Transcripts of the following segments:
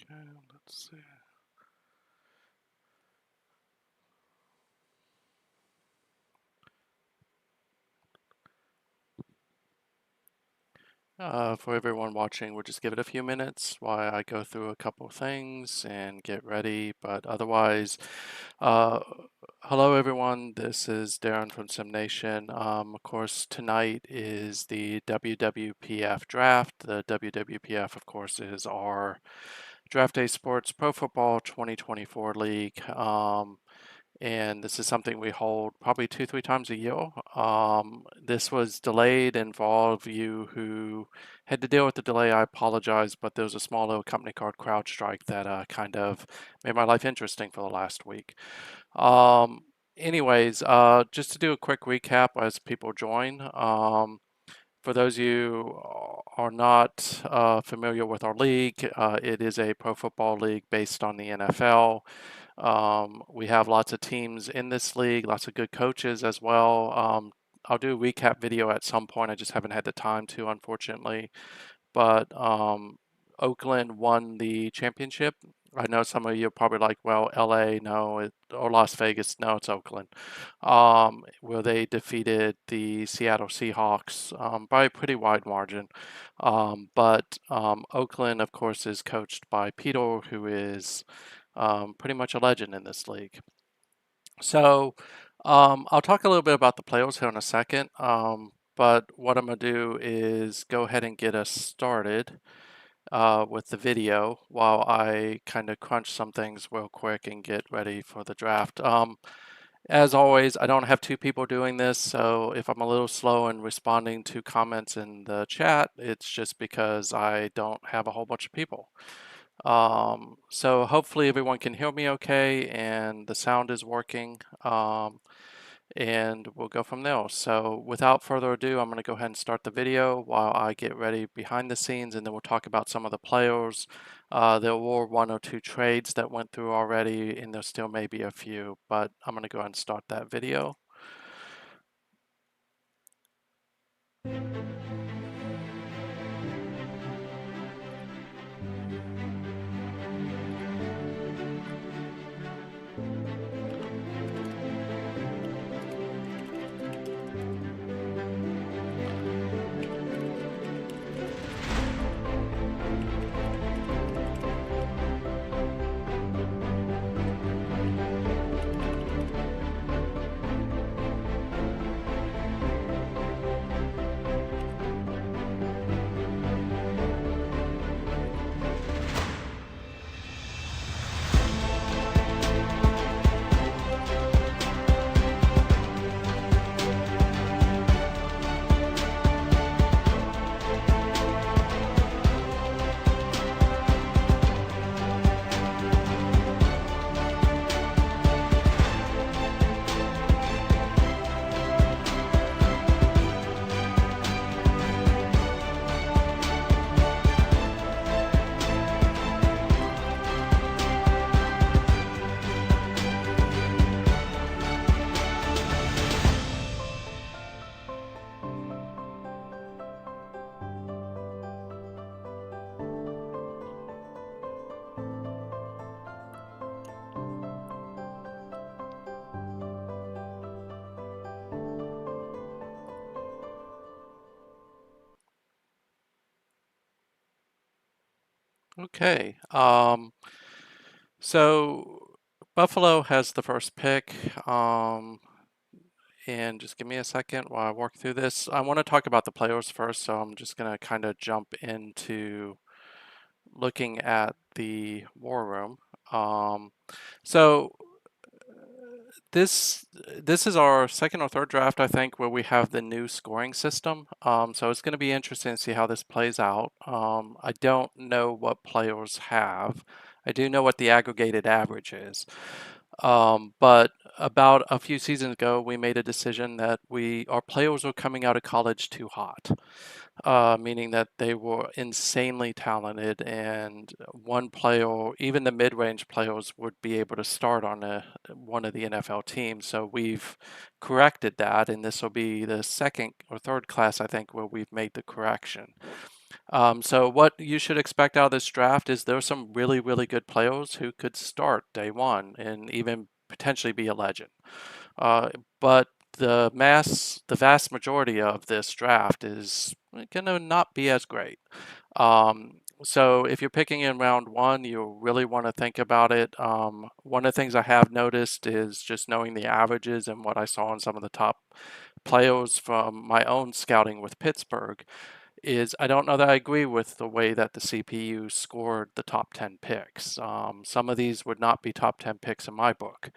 Okay, let's see. For everyone watching, we'll just give it a few minutes while I go through a couple things and get ready. But otherwise, uh, hello everyone. This is Darren from SimNation. Of course, tonight is the WWPF draft. The WWPF, of course, is our Draft Day Sports Pro Football 2024 League. And this is something we hold probably 2, 3 times a year. This was delayed, and for all of you who had to deal with the delay, I apologize, but there was a small little company called CrowdStrike that kind of made my life interesting for the last week. Um, anyways, just to do a quick recap as people join. For those of you who are not familiar with our league, it is a pro football league based on the NFL. We have lots of teams in this league, lots of good coaches as well. I'll do a recap video at some point. I just haven't had the time to, unfortunately. But Oakland won the championship. I know some of you are probably like, well, LA, no, or Las Vegas, no, it's Oakland. Where they defeated the Seattle Seahawks by a pretty wide margin. But Oakland, of course, is coached by Peter, who is pretty much a legend in this league. So I'll talk a little bit about the players here in a second. But what I'm going to do is go ahead and get us started with the video while I kind of crunch some things real quick and get ready for the draft. As always, I don't have two people doing this, so if I'm a little slow in responding to comments in the chat, it's just because I don't have a whole bunch of people. So hopefully everyone can hear me okay and the sound is working. And we'll go from there. So without further ado, I'm going to go ahead and start the video while I get ready behind the scenes, and then we'll talk about some of the players. There were 1 or 2 trades that went through already, and there still may be a few, but I'm going to go ahead and start that video. Okay. So Buffalo has the first pick. And just give me a second while I work through this. I want to talk about the players first, so I'm just going to kind of jump into looking at the war room. So this is our second or third draft, I think, where we have the new scoring system. So it's going to be interesting to see how this plays out. I don't know what players have. I do know what the aggregated average is. But about a few seasons ago, we made a decision that our players were coming out of college too hot, meaning that they were insanely talented, and one player, even the mid-range players, would be able to start on one of the NFL teams. So we've corrected that, and this will be the second or third class, I think, where we've made the correction. So what you should expect out of this draft is there are some really, really good players who could start day one and even potentially be a legend. Uh, but the vast majority of this draft is going to not be as great. So if you're picking in round one, you really want to think about it. One of the things I have noticed is just knowing the averages and what I saw in some of the top players from my own scouting with Pittsburgh is I don't know that I agree with the way that the CPU scored the top 10 picks. Some of these would not be top 10 picks in my book.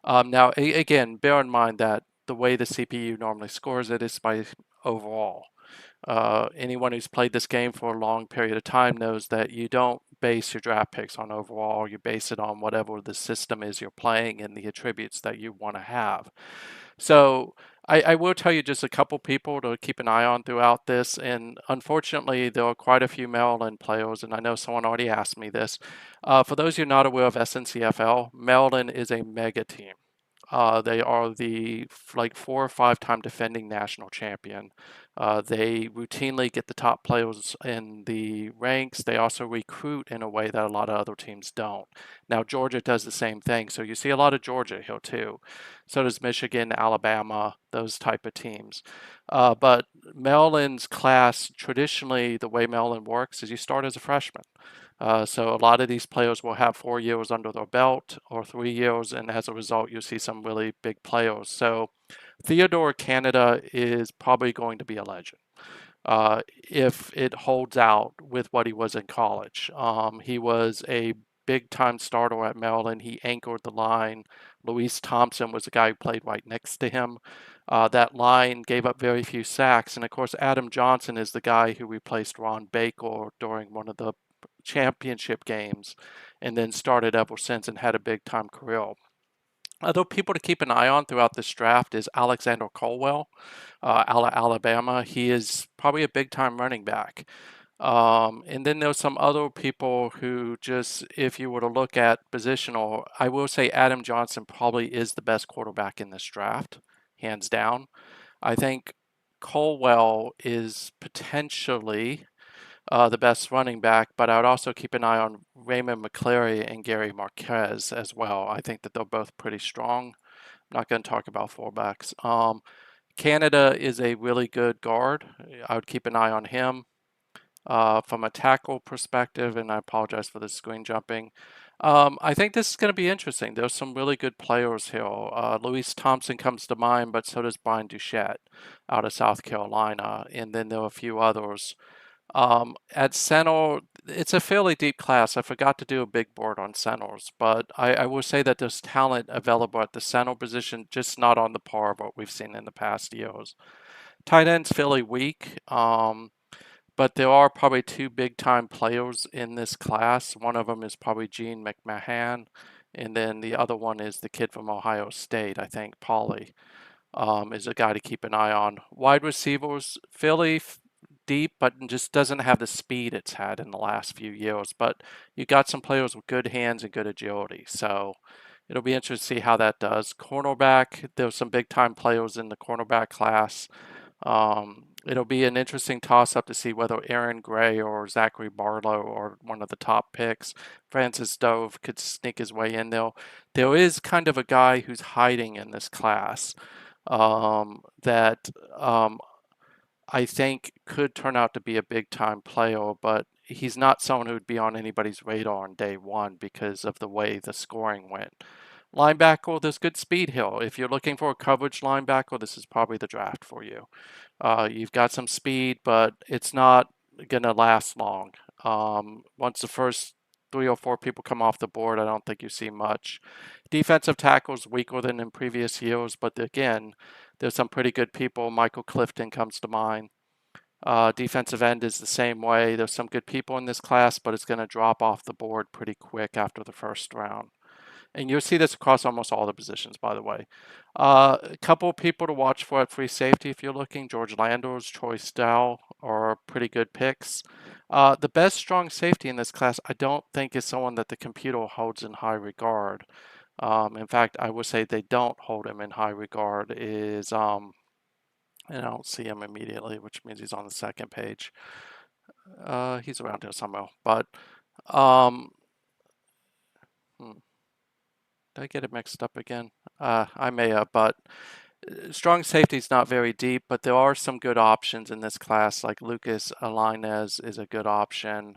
Now, again, bear in mind that the way the CPU normally scores it is by overall. Anyone who's played this game for a long period of time knows that you don't base your draft picks on overall. You base it on whatever the system is you're playing and the attributes that you want to have. So I will tell you just a couple people to keep an eye on throughout this. And unfortunately, there are quite a few Maryland players, and I know someone already asked me this. For those of you not aware of SNCFL, Maryland is a mega team. They are the like 4 or 5 time defending national champion. They routinely get the top players in the ranks. They also recruit in a way that a lot of other teams don't. Now Georgia does the same thing, so you see a lot of Georgia here too. So does Michigan, Alabama, those type of teams. But Maryland's class, traditionally, the way Maryland works is you start as a freshman. So a lot of these players will have 4 years under their belt or 3 years, and as a result, you see some really big players. So Theodore Canada is probably going to be a legend if it holds out with what he was in college. He was a big time starter at Maryland. He anchored the line. Luis Thompson was the guy who played right next to him. That line gave up very few sacks. And of course, Adam Johnson is the guy who replaced Ron Baker during one of the championship games and then started ever since and had a big time career. Other people to keep an eye on throughout this draft is Alexander Colwell, Alabama. He is probably a big time running back. And then there's some other people who just, if you were to look at positional, I will say Adam Johnson probably is the best quarterback in this draft, hands down. I think Colwell is potentially the best running back, but I would also keep an eye on Raymond McCleary and Gary Marquez as well. I think that they're both pretty strong. I'm not going to talk about fullbacks. Canada is a really good guard. I would keep an eye on him. From a tackle perspective, and I apologize for the screen jumping. I think this is going to be interesting. There's some really good players here. Luis Thompson comes to mind, but so does Brian Duchette out of South Carolina, and then there are a few others. At center, it's a fairly deep class. I forgot to do a big board on centers, but I will say that there's talent available at the center position, just not on the par of what we've seen in the past years. Tight end's fairly weak, but there are probably two big time players in this class. One of them is probably Gene McMahon, and then the other one is the kid from Ohio State, I think, Pauly is a guy to keep an eye on. Wide receivers, fairly deep, but just doesn't have the speed it's had in the last few years. But you got some players with good hands and good agility. So it'll be interesting to see how that does. Cornerback, there's some big time players in the cornerback class. It'll be an interesting toss up to see whether Aaron Gray or Zachary Barlow are one of the top picks. Francis Dove could sneak his way in there. There is kind of a guy who's hiding in this class that I think could turn out to be a big time player, but he's not someone who would be on anybody's radar on day one because of the way the scoring went. Linebacker, there's good speed here. If you're looking for a coverage linebacker, this is probably the draft for you. You've got some speed, but it's not going to last long. Once the first 3 or 4 people come off the board, I don't think you see much. Defensive tackles weaker than in previous years, but again, there's some pretty good people. Michael Clifton comes to mind. Defensive end is the same way. There's some good people in this class, but it's going to drop off the board pretty quick after the first round. And you'll see this across almost all the positions, by the way. A couple of people to watch for at free safety if you're looking. George Landers, Troy Stow are pretty good picks. The best strong safety in this class, I don't think is someone that the computer holds in high regard. In fact, I would say they don't hold him in high regard and I don't see him immediately, which means he's on the second page. He's around here somewhere, but um, did I get it mixed up again? I may have, but strong safety is not very deep, but there are some good options in this class, like Lucas Alines is a good option.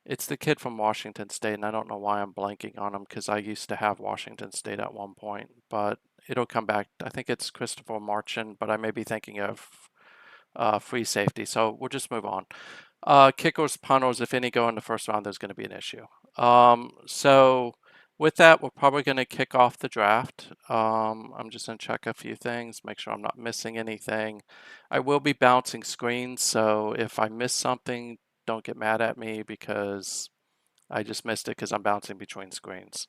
It's the kid from Washington State, and I don't know why I'm blanking on him because I used to have Washington State at one point, but it'll come back. I think it's Christopher Marchand, but I may be thinking of free safety, so we'll just move on. Kickers, punters, if any go in the first round, there's going to be an issue. So with that, we're probably going to kick off the draft. I'm just going to check a few things, make sure I'm not missing anything. I will be bouncing screens, so if I miss something, don't get mad at me because I just missed it because I'm bouncing between screens.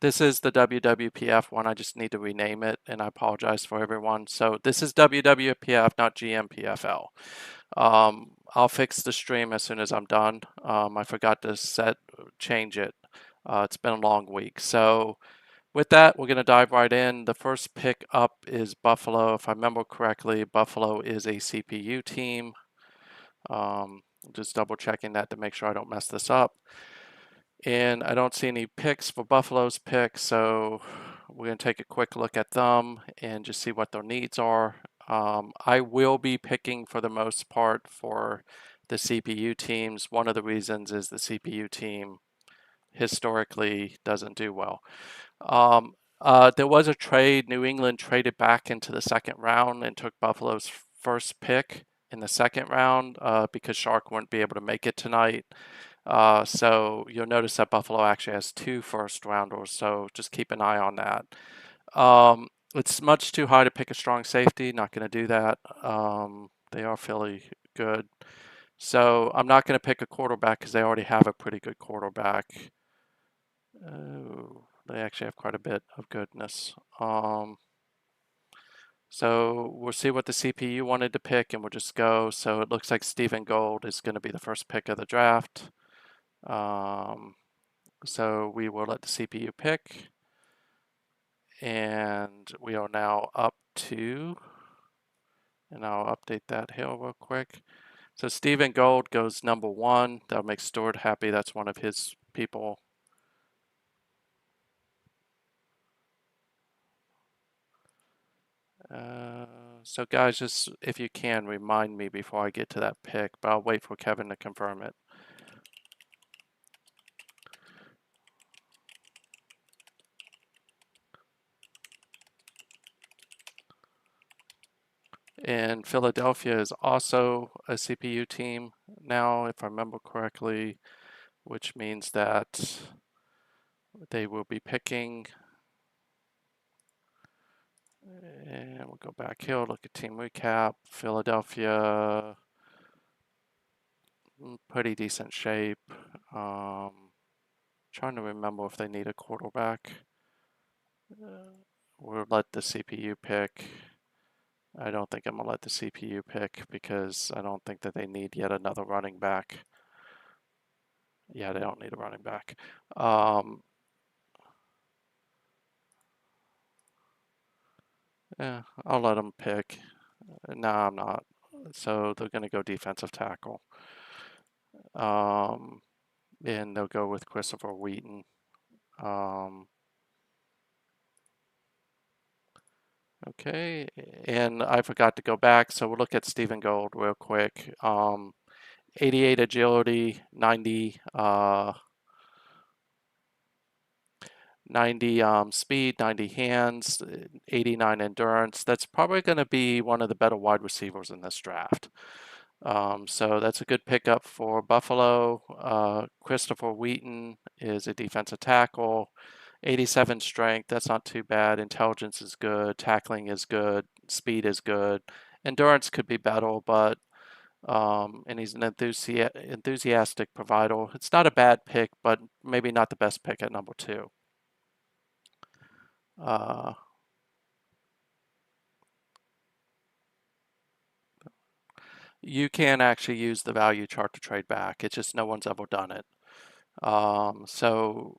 This is the WWPF one. I just need to rename it, and I apologize for everyone. So this is WWPF, not GMPFL. I'll fix the stream as soon as I'm done. I forgot to change it. It's been a long week. So with that, we're going to dive right in. The first pick up is Buffalo. If I remember correctly, Buffalo is a CPU team. Just double checking that to make sure I don't mess this up. And I don't see any picks for Buffalo's pick, so we're going to take a quick look at them and just see what their needs are. I will be picking for the most part for the CPU teams. One of the reasons is the CPU team historically doesn't do well. There was a trade. New England traded back into the second round and took Buffalo's first pick in the second round because Shark wouldn't be able to make it tonight. So you'll notice that Buffalo actually has 2 first rounders, so just keep an eye on that. It's much too high to pick a strong safety, not going to do that. They are fairly good. So I'm not going to pick a quarterback because they already have a pretty good quarterback. Oh, they actually have quite a bit of goodness. So we'll see what the CPU wanted to pick and we'll just go. So it looks like Stephen Goad is going to be the first pick of the draft. So we will let the CPU pick, and we are now up to, and I'll update that here real quick. So Stephen Gold goes number 1. That'll make Stuart happy. That's one of his people. So guys, just if you can, remind me before I get to that pick, but I'll wait for Kevin to confirm it. And Philadelphia is also a CPU team now, if I remember correctly, which means that they will be picking. And we'll go back here, look at team recap. Philadelphia, pretty decent shape. Trying to remember if they need a quarterback. We'll let the CPU pick. I don't think I'm going to let the CPU pick because I don't think that they need yet another running back. Yeah, they don't need a running back. Yeah, I'll let them pick. No, I'm not. So they're going to go defensive tackle. And they'll go with Christopher Wheaton. Okay, and I forgot to go back, so we'll look at Stephen Gold real quick. 88 agility, 90 speed, 90 hands, 89 endurance. That's probably going to be one of the better wide receivers in this draft. So that's a good pickup for Buffalo. Christopher Wheaton is a defensive tackle. 87 strength, that's not too bad. Intelligence is good. Tackling is good. Speed is good. Endurance could be better, but and he's an enthusiastic provider. It's not a bad pick, but maybe not the best pick at number 2. You can actually use the value chart to trade back. It's just no one's ever done it. So,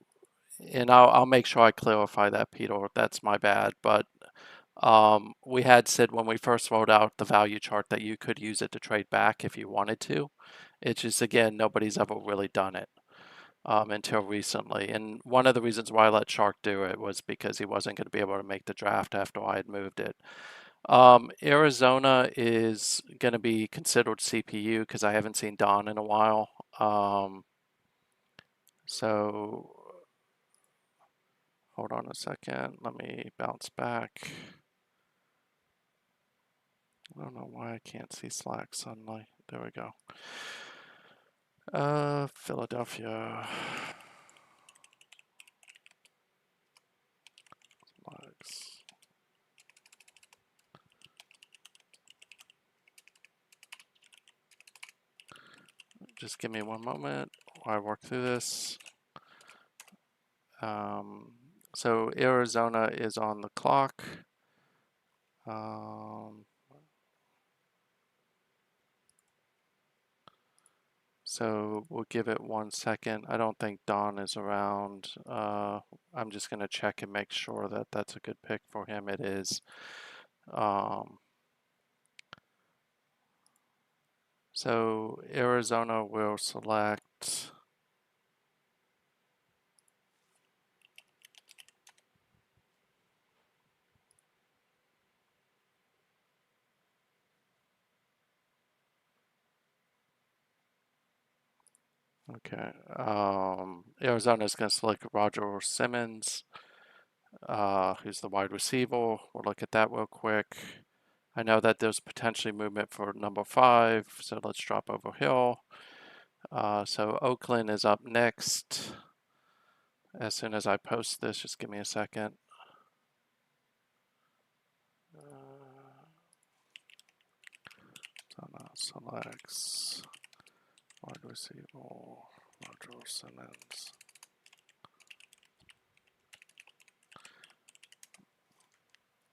and I'll make sure I clarify that, Peter. That's my bad. But We had said when we first rolled out the value chart that you could use it to trade back if you wanted to. It's just, again, nobody's ever really done it until recently. And one of the reasons why I let Shark do it was because he wasn't going to be able to make the draft after I had moved it. Arizona is going to be considered CPU because I haven't seen Don in a while. So hold on a second. Let me bounce back. I don't know why I can't see Slack suddenly. There we go. Philadelphia. Slacks. Just give me one moment while I work through this. So Arizona is on the clock. So we'll give it 1 second. I don't think Don is around. I'm just going to check and make sure that that's a good pick for him. It is. So Arizona will select. Okay. Arizona is going to select Roger Simmons, who's the wide receiver. We'll look at that real quick. I know that there's potentially movement for number 5, so let's drop over Hill. So Oakland is up next. As soon as I post this, just give me a second. Selects wide receiver Roger Simmons.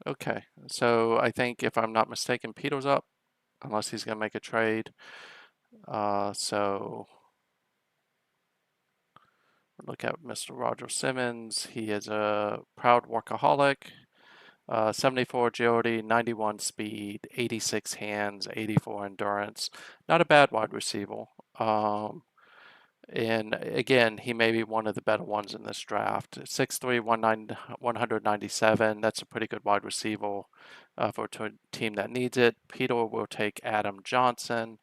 Okay, so I think if I'm not mistaken, Peter's up, unless he's going to make a trade. So look at Mr. Roger Simmons. He is a proud workaholic. 74 agility, 91 speed, 86 hands, 84 endurance. Not a bad wide receiver. And again, he may be one of the better ones in this draft. 6'3", 197. That's a pretty good wide receiver for a team that needs it. Peter will take Adam Johnson,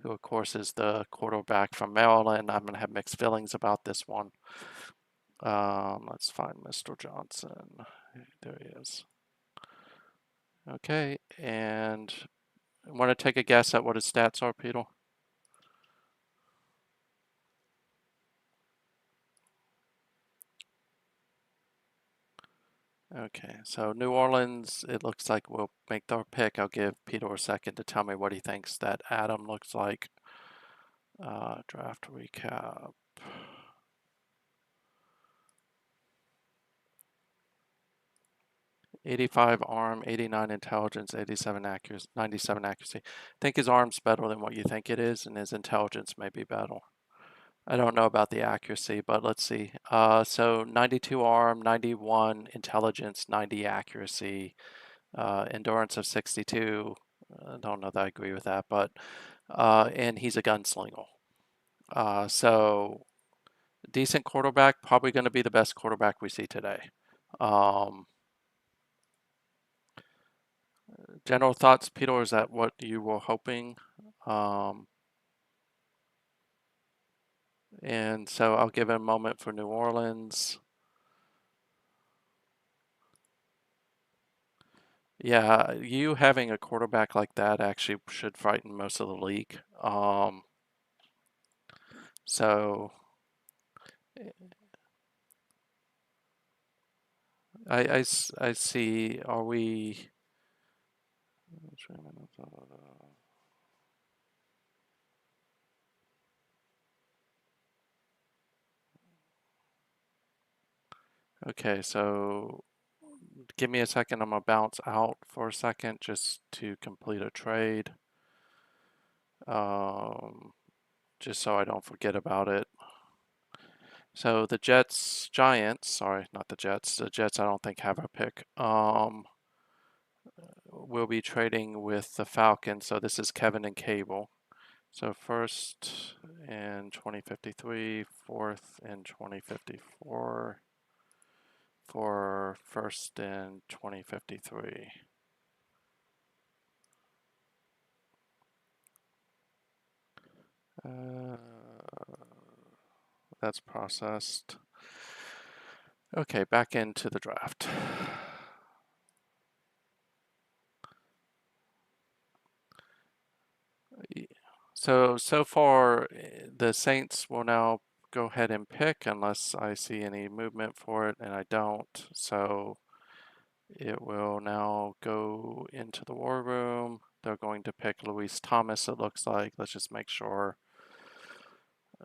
who of course is the quarterback from Maryland. I'm going to have mixed feelings about this one. Let's find Mr. Johnson. There he is. Okay, and I want to take a guess at what his stats are, Peter. Okay, so New Orleans, it looks like we'll make their pick. I'll give Peter a second to tell me what he thinks that Adam looks like. Draft recap. 85 arm, 89 intelligence, 87 accuracy, 97 accuracy. I think his arm's better than what you think it is, and his intelligence may be better. I don't know about the accuracy, but let's see. So 92 arm, 91 intelligence, 90 accuracy, endurance of 62. I don't know that I agree with that, but and he's a gunslinger. So decent quarterback, probably going to be the best quarterback we see today. General thoughts, Peter, is that what you were hoping? And so I'll give it a moment for New Orleans. Yeah, you having a quarterback like that actually should frighten most of the league. So I see, are we... Okay, so give me a second. I'm gonna bounce out for a second just to complete a trade. Just so I don't forget about it. So the Giants, sorry, not the Jets. The Jets I don't think have a pick. will be trading with the Falcon. So this is Kevin and Cable. So first in 2053, fourth in 2054, for first in 2053. That's processed. Okay, back into the draft. So far, the Saints will now go ahead and pick unless I see any movement for it, and I don't. So it will now go into the war room. They're going to pick Luis Thomas, it looks like. Let's just make sure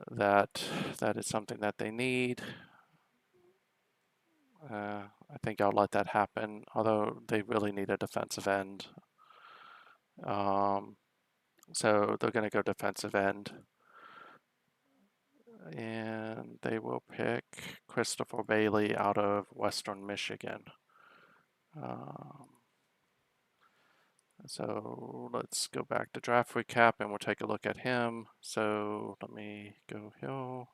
that that is something that they need. I think I'll let that happen, although they really need a defensive end. So they're going to go defensive end. And they will pick Christopher Bailey out of Western Michigan. So let's go back to draft recap and we'll take a look at him. So let me go Hill.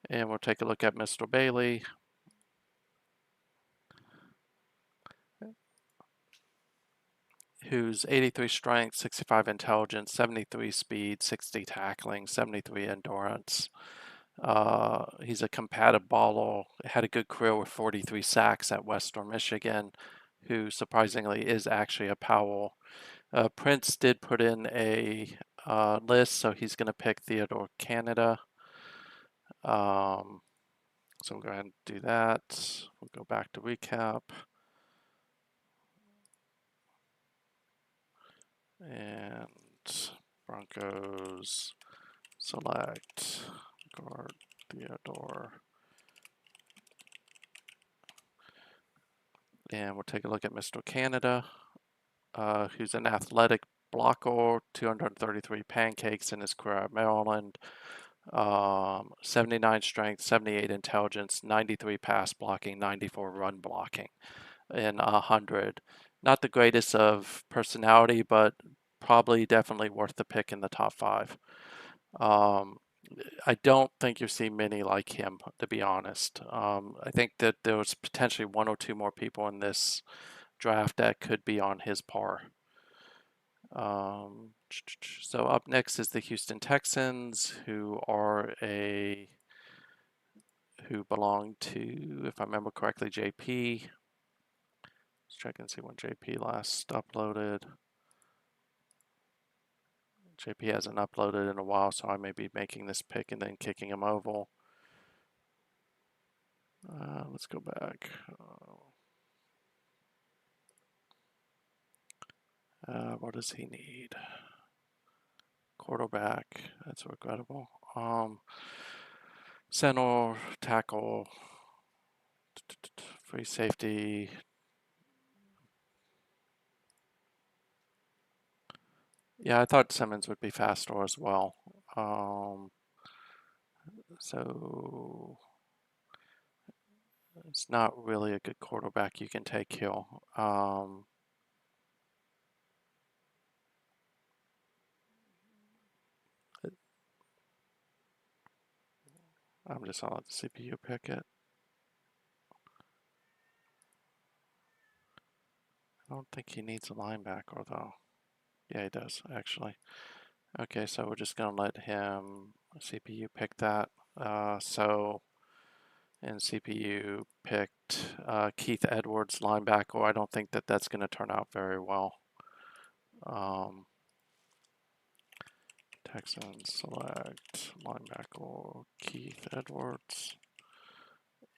And we'll take a look at Mr. Bailey. Who's 83 strength, 65 intelligence, 73 speed, 60 tackling, 73 endurance. He's a combative baller, had a good career with 43 sacks at Western Michigan, who surprisingly is actually a Powell. Prince did put in a list, so he's going to pick Theodore Canada. So we'll go ahead and do that. We'll go back to recap. And Broncos select guard Theodore. And we'll take a look at Mr. Canada, who's an athletic blocker, 233 pancakes in his career at Maryland, 79 strength, 78 intelligence, 93 pass blocking, 94 run blocking, and 100. Not the greatest of personality, but probably definitely worth the pick in the top 5. I don't think you've seen many like him, to be honest. I think that there was potentially 1 or 2 more people in this draft that could be on his par. So up next is the Houston Texans, who belong to, if I remember correctly, JP. Let's check and see when JP last uploaded. JP hasn't uploaded in a while, so I may be making this pick and then kicking him over. Let's go back. What does he need? Quarterback. That's regrettable. Center, tackle, free safety. Yeah, I thought Simmons would be faster as well. So it's not really a good quarterback you can take here. I'm just gonna let the CPU pick it. I don't think he needs a linebacker though. Yeah, he does actually. Okay, so we're just gonna let him CPU pick that. And CPU picked Keith Edwards, linebacker. I don't think that that's going to turn out very well. Texans select linebacker Keith Edwards.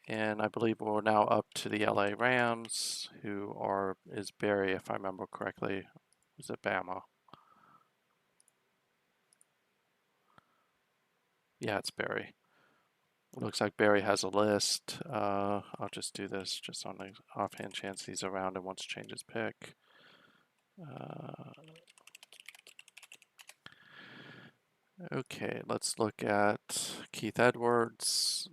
And I believe we're now up to the LA Rams, who is Barry, if I remember correctly. Is it Bama? Yeah, it's Barry. It looks like Barry has a list. I'll just do this just on the offhand chance he's around and wants to change his pick. Okay, let's look at Keith Edwards.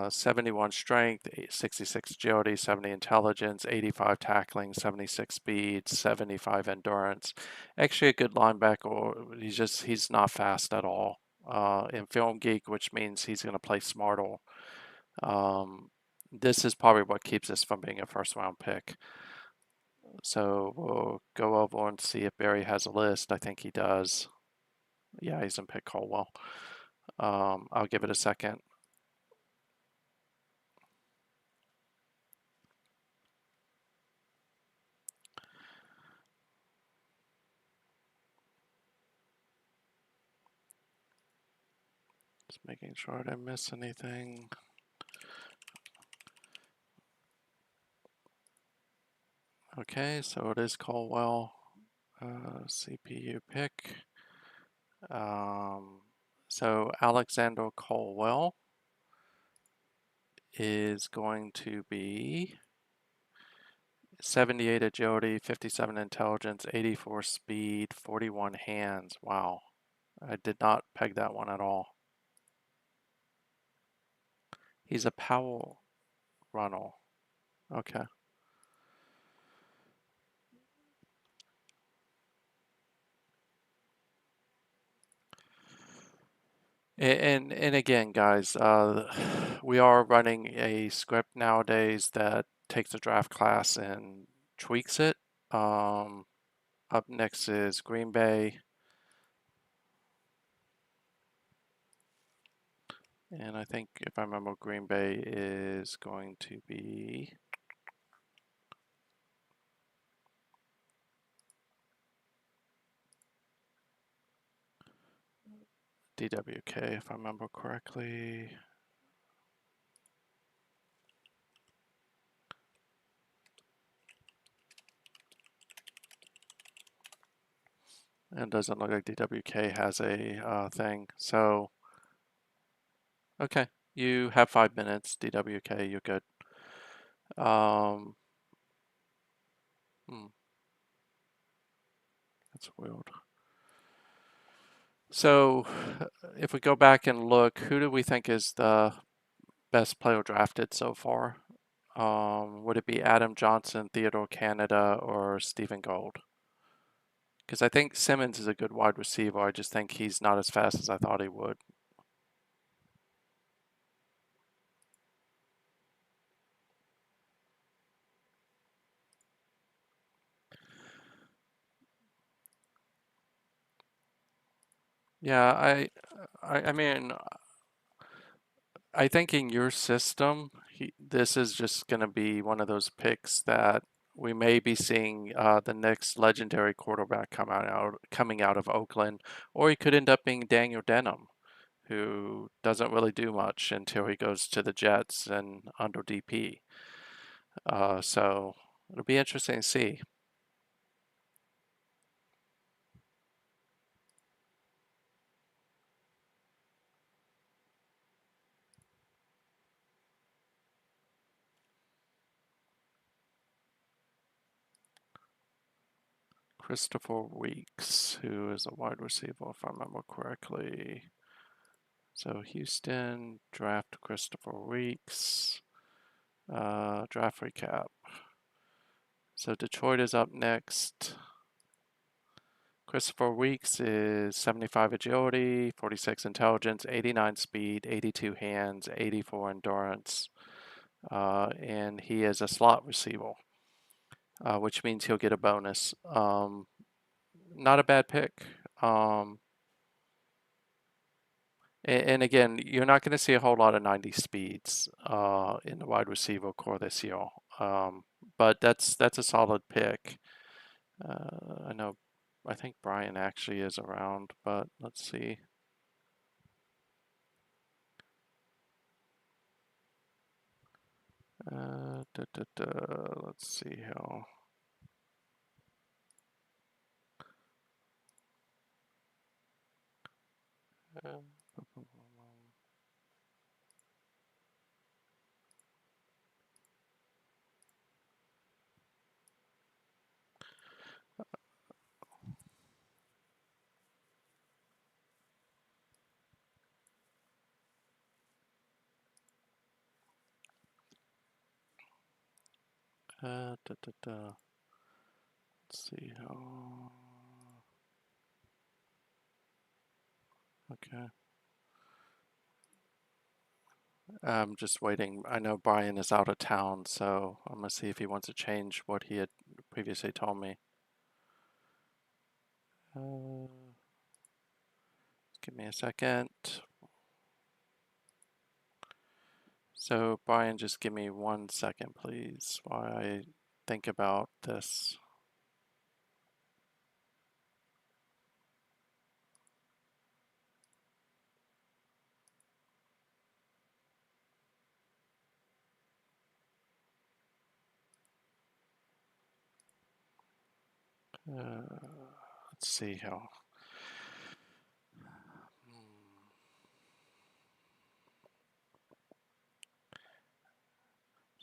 71 strength, 66 agility, 70 intelligence, 85 tackling, 76 speed, 75 endurance. Actually a good linebacker. He's not fast at all. In Film Geek, which means he's going to play smarter. This is probably what keeps us from being a first round pick. So we'll go over and see if Barry has a list. I think he does. Yeah, he's in pick Colwell. I'll give it a second. Just making sure I didn't miss anything. Okay, so it is Colwell, CPU pick. So Alexander Colwell is going to be 78 agility, 57 intelligence, 84 speed, 41 hands. Wow, I did not peg that one at all. He's a power runner. Okay. And again, guys, we are running a script nowadays that takes a draft class and tweaks it. Up next is Green Bay. And I think if I remember, Green Bay is going to be DWK, if I remember correctly. And it doesn't look like DWK has a thing. So, okay, you have 5 minutes, DWK, you're good. Um, that's weird. So, if we go back and look, who do we think is the best player drafted so far? Would it be Adam Johnson, Theodore Canada, or Stephen Gold? Because I think Simmons is a good wide receiver. I just think he's not as fast as I thought he would. Yeah, I mean, I think in your system, this is just going to be one of those picks that we may be seeing the next legendary quarterback coming out of Oakland, or he could end up being Daniel Denham, who doesn't really do much until he goes to the Jets and under DP. So it'll be interesting to see. Christopher Weeks, who is a wide receiver, if I remember correctly. So Houston, draft Christopher Weeks. Draft recap. So Detroit is up next. Christopher Weeks is 75 agility, 46 intelligence, 89 speed, 82 hands, 84 endurance, and he is a slot receiver, which means he'll get a bonus. Not a bad pick. Um, and again, you're not going to see a whole lot of 90 speeds in the wide receiver core this year, but that's a solid pick. I know, I think Brian actually is around, but let's see. Let's see how. Uh, Da, da, da. Let's see how. Okay. I'm just waiting. I know Brian is out of town, so I'm gonna see if he wants to change what he had previously told me. Give me a second. So Brian, just give me 1 second, please, while I think about this. Let's see how.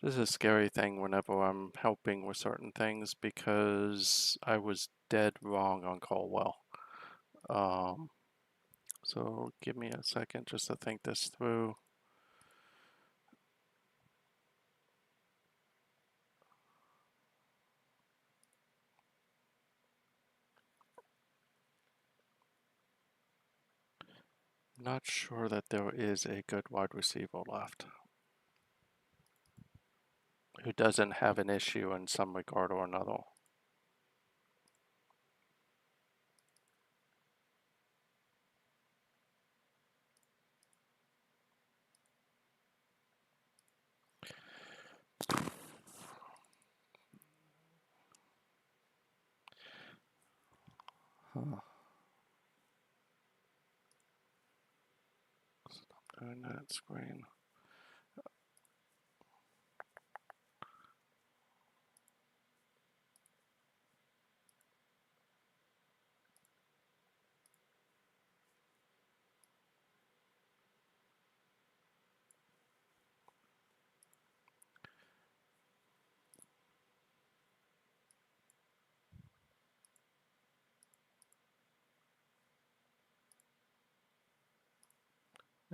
This is a scary thing whenever I'm helping with certain things because I was dead wrong on Colwell. So give me a second just to think this through. Not sure that there is a good wide receiver left who doesn't have an issue in some regard or another. Huh. Stop doing that screen.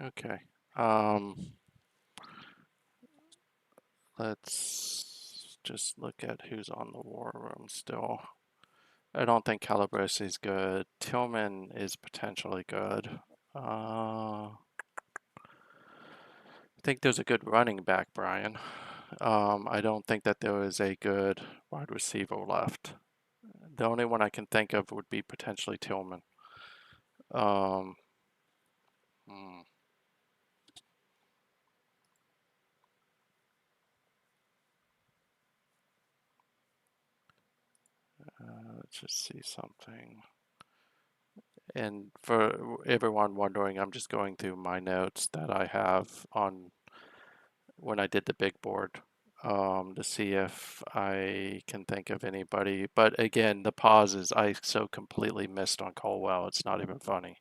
Okay. Let's just look at who's on the war room still. I don't think Calabrese is good. Tillman is potentially good. I think there's a good running back, Brian. I don't think that there is a good wide receiver left. The only one I can think of would be potentially Tillman. Um, hmm, let's just see something. And for everyone wondering, I'm just going through my notes that I have on when I did the big board to see if I can think of anybody. But again, the pauses I so completely missed on Colwell. It's not even funny.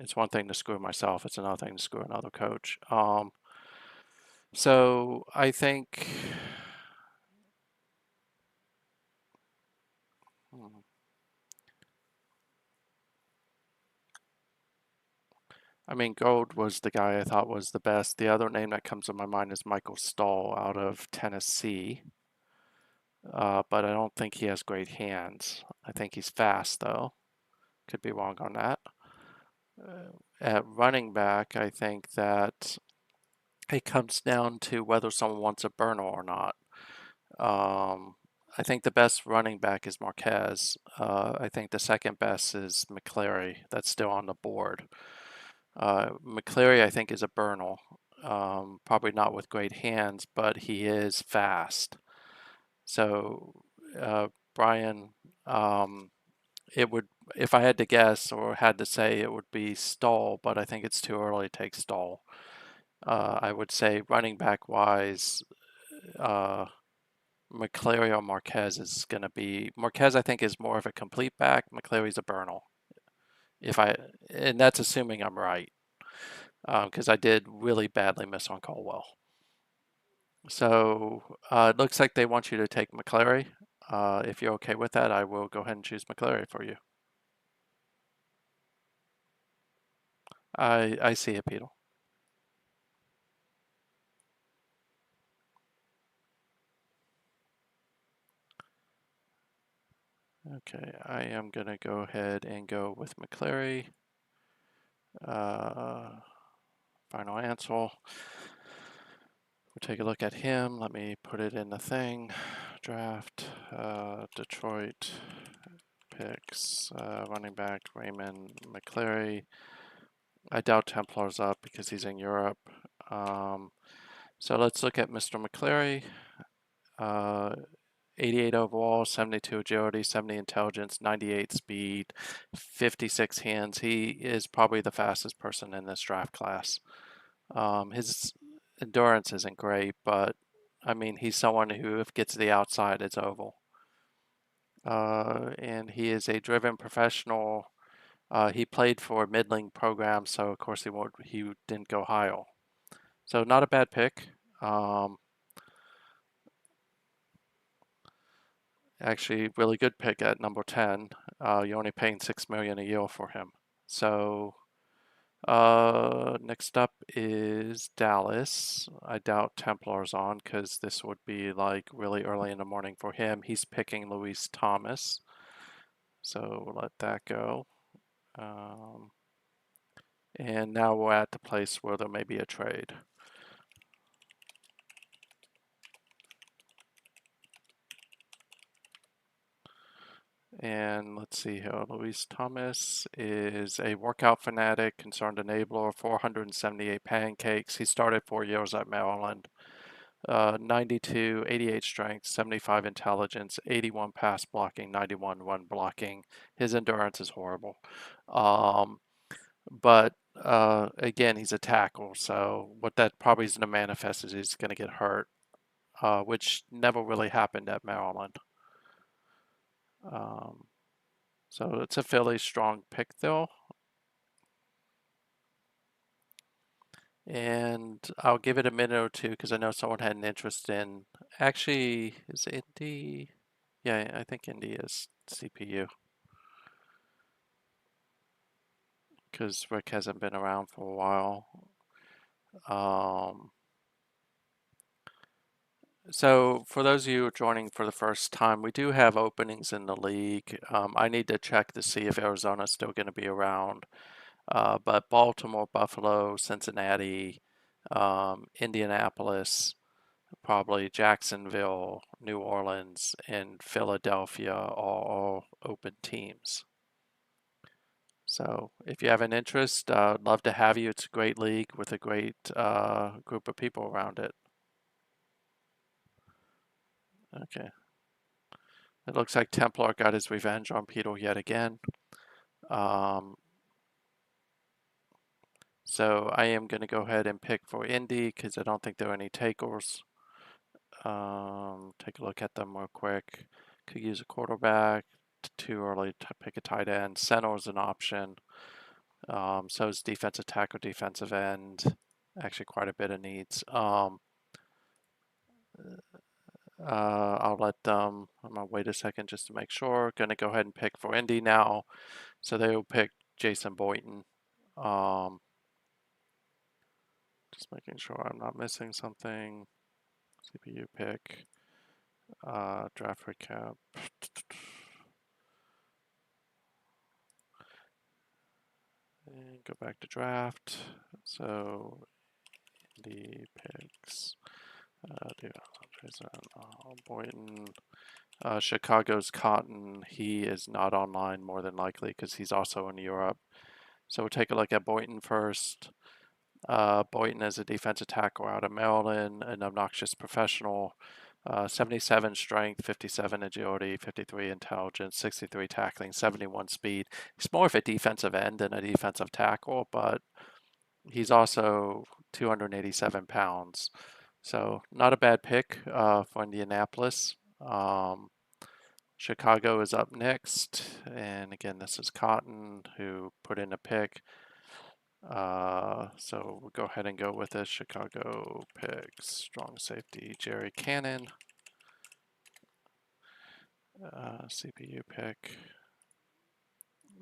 It's one thing to screw myself. It's another thing to screw another coach. So I think. Hmm, I mean, Goad was the guy I thought was the best. The other name that comes to my mind is Michael Stahl out of Tennessee. But I don't think he has great hands. I think he's fast, though. Could be wrong on that. At running back, I think that it comes down to whether someone wants a burner or not. I think the best running back is Marquez. I think the second best is McCleary. That's still on the board. McCleary, I think, is a burner. Probably not with great hands, but he is fast. So, Brian, it would, if I had to guess or had to say, it would be Stoll, but I think it's too early to take Stoll. I would say running back wise, uh, McCleary or Marquez is going to be Marquez. I think is more of a complete back. McCleary's a Bernal. If I and that's assuming I'm right, because I did really badly miss on Colwell. So it looks like they want you to take McCleary. If you're okay with that, I will go ahead and choose McCleary for you. I see it, Peter. Okay, I am going to go ahead and go with McCleary. Final answer. We'll take a look at him. Let me put it in the thing. Draft, Detroit picks, running back Raymond McCleary. I doubt Templar's up because he's in Europe. So let's look at Mr. McCleary. 88 overall, 72 agility, 70 intelligence, 98 speed, 56 hands. He is probably the fastest person in this draft class. His endurance isn't great, but I mean, he's someone who, if gets to the outside, it's oval. And he is a driven professional. He played for a middling program, so of course he didn't go high. So not a bad pick. Actually, really good pick at number 10. You're only paying $6 million a year for him. So next up is Dallas. I doubt Templar's on because this would be like really early in the morning for him. He's picking Luis Thomas. So we'll let that go. And now we're at the place where there may be a trade. And let's see here. Luis Thomas is a workout fanatic, concerned enabler, 478 pancakes. He started 4 years at Maryland. 92, 88 strength, 75 intelligence, 81 pass blocking, 91 run blocking. His endurance is horrible. But again, he's a tackle, so what that probably is going to manifest is he's going to get hurt, which never really happened at Maryland. So it's a fairly strong pick, though. And I'll give it a minute or two because I know someone had an interest in. Actually, is Indy? Yeah, I think Indy is CPU because Rick hasn't been around for a while. So for those of you joining for the first time, we do have openings in the league. I need to check to see if Arizona's still going to be around. But Baltimore, Buffalo, Cincinnati, Indianapolis, probably Jacksonville, New Orleans, and Philadelphia are all open teams. So if you have an interest, I'd love to have you. It's a great league with a great group of people around it. Okay. It looks like Templar got his revenge on Peter yet again. So I am going to go ahead and pick for Indy because I don't think there are any takers. Take a look at them real quick. Could use a quarterback. Too early to pick a tight end. Center is an option. So is defensive tackle, defensive end. Actually, quite a bit of needs. I'll let them. I'm gonna wait a second just to make sure. Gonna go ahead and pick for Indy now. So they will pick Jason Boynton. Just making sure I'm not missing something. CPU pick. Draft recap. And go back to draft. So Indy picks. Boynton. Chicago's Cotton. He is not online more than likely because he's also in Europe. So we'll take a look at Boynton first. Boynton is a defensive tackle out of Maryland, an obnoxious professional. 77 strength, 57 agility, 53 intelligence, 63 tackling, 71 speed. He's more of a defensive end than a defensive tackle, but he's also 287 pounds. So not a bad pick for Indianapolis. Chicago is up next. And again, this is Cotton who put in a pick. So we'll go ahead and go with this. Chicago picks strong safety Jerry Cannon. CPU pick.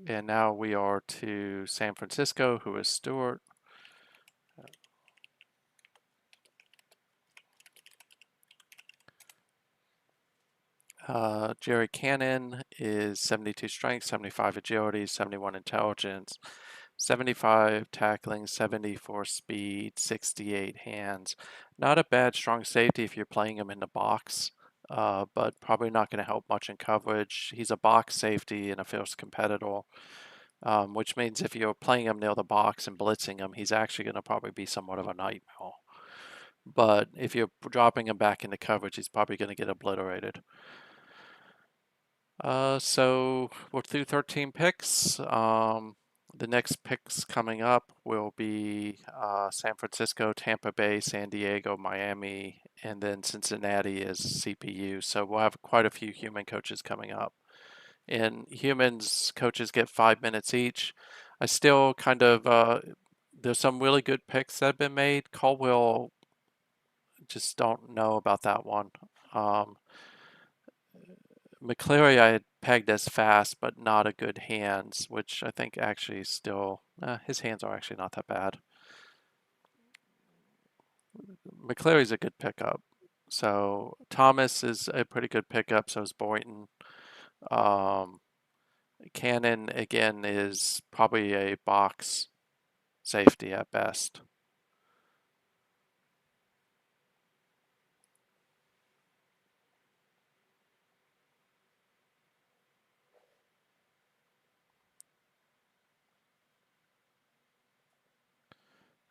And now we are to San Francisco, who is Stewart. Jerry Cannon is 72 strength, 75 agility, 71 intelligence, 75 tackling, 74 speed, 68 hands. Not a bad strong safety if you're playing him in the box, but probably not going to help much in coverage. He's a box safety and a fierce competitor, which means if you're playing him near the box and blitzing him, he's actually going to probably be somewhat of a nightmare. But if you're dropping him back into coverage, he's probably going to get obliterated. So we're through 13 picks. The next picks coming up will be San Francisco, Tampa Bay, San Diego, Miami, and then Cincinnati is CPU. So we'll have quite a few human coaches coming up. And humans coaches get 5 minutes each. I still kind of, there's some really good picks that have been made. Caldwell, just don't know about that one. McCleary I had pegged as fast, but not a good hands, which I think actually still, his hands are actually not that bad. McCleary's a good pickup. So Thomas is a pretty good pickup, so is Boynton. Um, Cannon, again, is probably a box safety at best.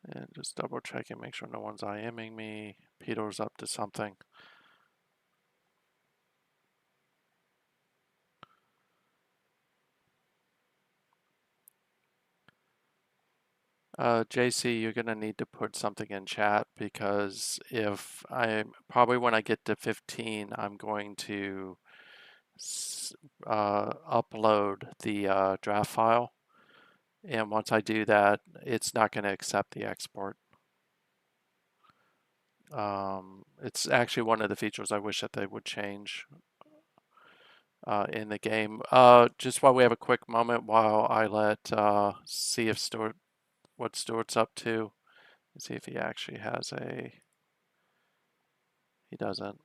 And just double checking, make sure no one's IMing me. Peter's up to something. JC, you're going to need to put something in chat because if I probably when I get to 15, I'm going to upload the draft file. And once I do that, it's not going to accept the export. It's actually one of the features I wish that they would change in the game. Just while we have a quick moment, while I see if what Stuart's up to, see if he actually has a. He doesn't.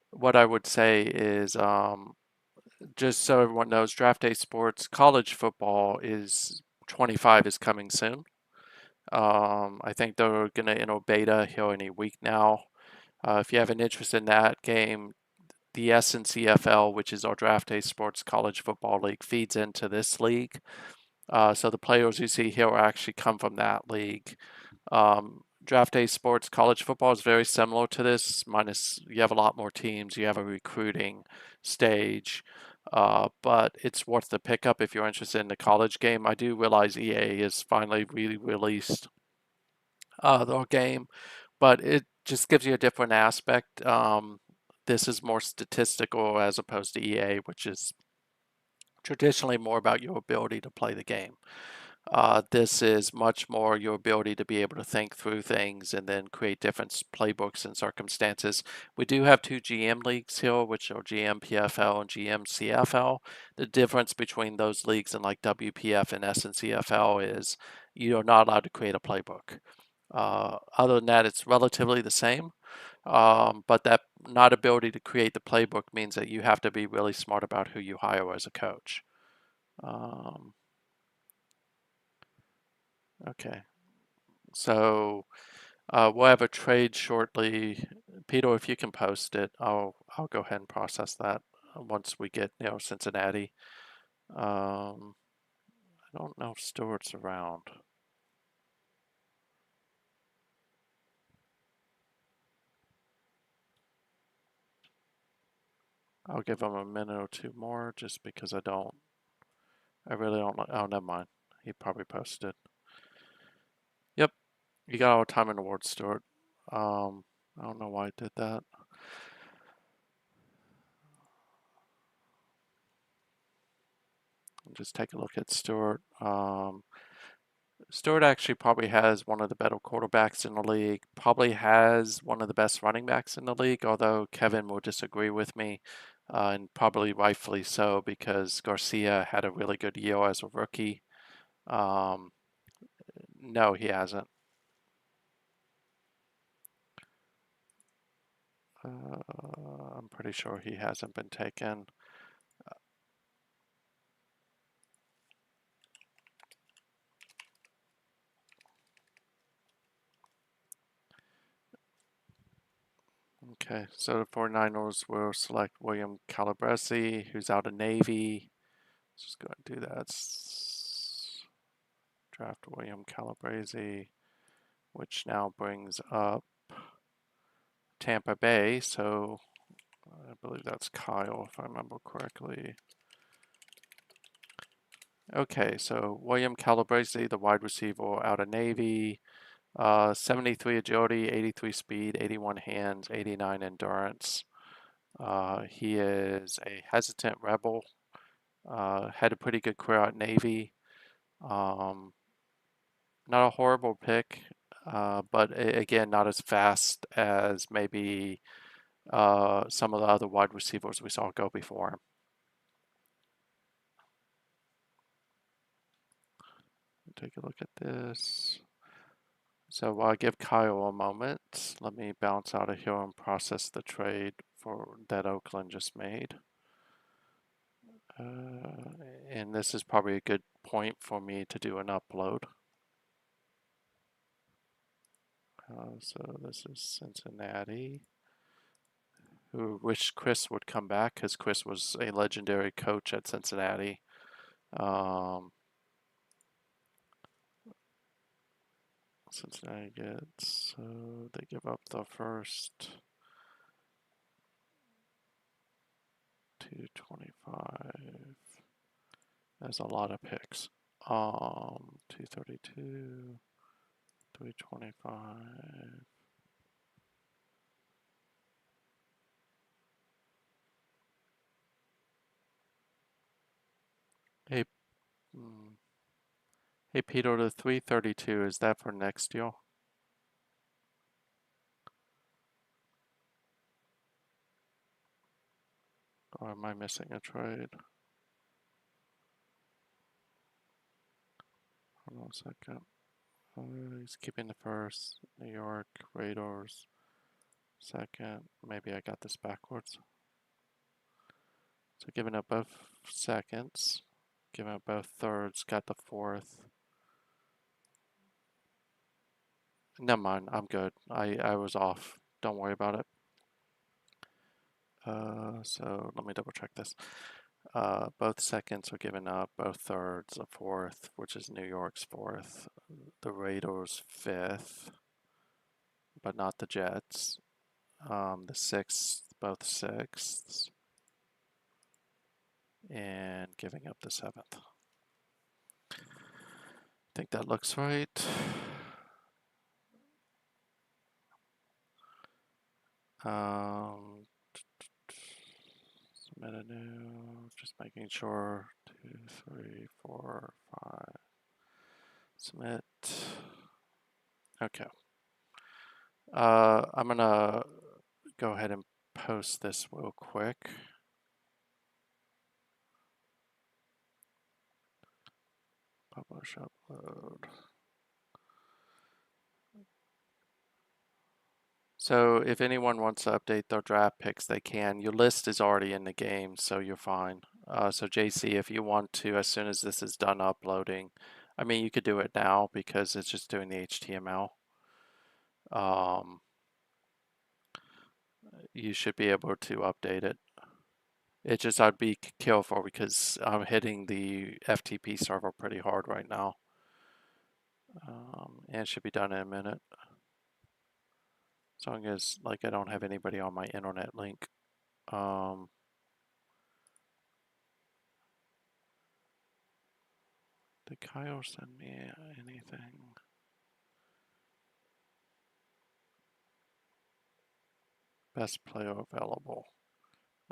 What I would say is just so everyone knows, Draft Day Sports college football is 25 is coming soon. I think they're going to enter beta here any week now. If you have an interest in that game, the SNCFL, which is our Draft Day Sports College Football League, feeds into this league. So the players you see here actually come from that league. Draft Day Sports college football is very similar to this, minus you have a lot more teams, you have a recruiting stage, but it's worth the pickup if you're interested in the college game. I do realize EA has finally really released their game, but it just gives you a different aspect. This is more statistical as opposed to EA, which is traditionally more about your ability to play the game. This is much more your ability to be able to think through things and then create different playbooks and circumstances. We do have two GM leagues here, which are GM PFL and GM CFL. The difference between those leagues and like WPF and SNCFL is you are not allowed to create a playbook. Other than that, it's relatively the same. But that not ability to create the playbook means that you have to be really smart about who you hire as a coach. Okay, so we'll have a trade shortly. Peter, if you can post it, I'll go ahead and process that once we get Cincinnati. I don't know if Stewart's around. I'll give him a minute or two more just because I really don't. Oh, never mind. He probably posted. Yep, you got all the time in the world, Stewart. I don't know why I did that. Just take a look at Stewart. Stewart actually probably has one of the better quarterbacks in the league, probably has one of the best running backs in the league, although Kevin will disagree with me, and probably rightfully so because Garcia had a really good year as a rookie. Um, no, he hasn't. I'm pretty sure he hasn't been taken. Okay, so the 49ers will select William Calabrese, who's out of Navy. Let's just go and do that. Draft William Calabrese, which now brings up Tampa Bay. So I believe that's Kyle, if I remember correctly. Okay, so William Calabrese, the wide receiver out of Navy, 73 agility, 83 speed, 81 hands, 89 endurance. He is a hesitant rebel. Had a pretty good career at Navy. Um, Not a horrible pick, but again, not as fast as maybe some of the other wide receivers we saw go before him. Take a look at this. So I'll give Kyle a moment. Let me bounce out of here and process the trade for that Oakland just made. And this is probably a good point for me to do an upload. So this is Cincinnati, who wished Chris would come back because Chris was a legendary coach at Cincinnati. Cincinnati gets, so they give up the first 225. That's a lot of picks. 232, 325. Hey, hey Peter, the 332, is that for next deal? Or am I missing a trade? Hold on a second. He's keeping the first. New York Raiders. Second. Maybe I got this backwards. So giving up both seconds. Giving up both thirds. Got the fourth. Never mind. I'm good. I was off. Don't worry about it. So let me double check this. Both seconds were given up, both thirds, a fourth, which is New York's fourth, the Raiders' fifth, but not the Jets. The sixth, both sixths, and giving up the seventh. I think that looks right. Submit a new, just making sure. 2, 3, 4, 5. Submit. Okay. I'm gonna go ahead and post this real quick. Publish, upload. So if anyone wants to update their draft picks, they can. Your list is already in the game, so you're fine. So JC, if you want to, as soon as this is done uploading, I mean, you could do it now because it's just doing the HTML. You should be able to update it. It just, I'd be careful because I'm hitting the FTP server pretty hard right now. And it should be done in a minute. As long as, like, I don't have anybody on my internet link. Did Kyle send me anything? Best player available.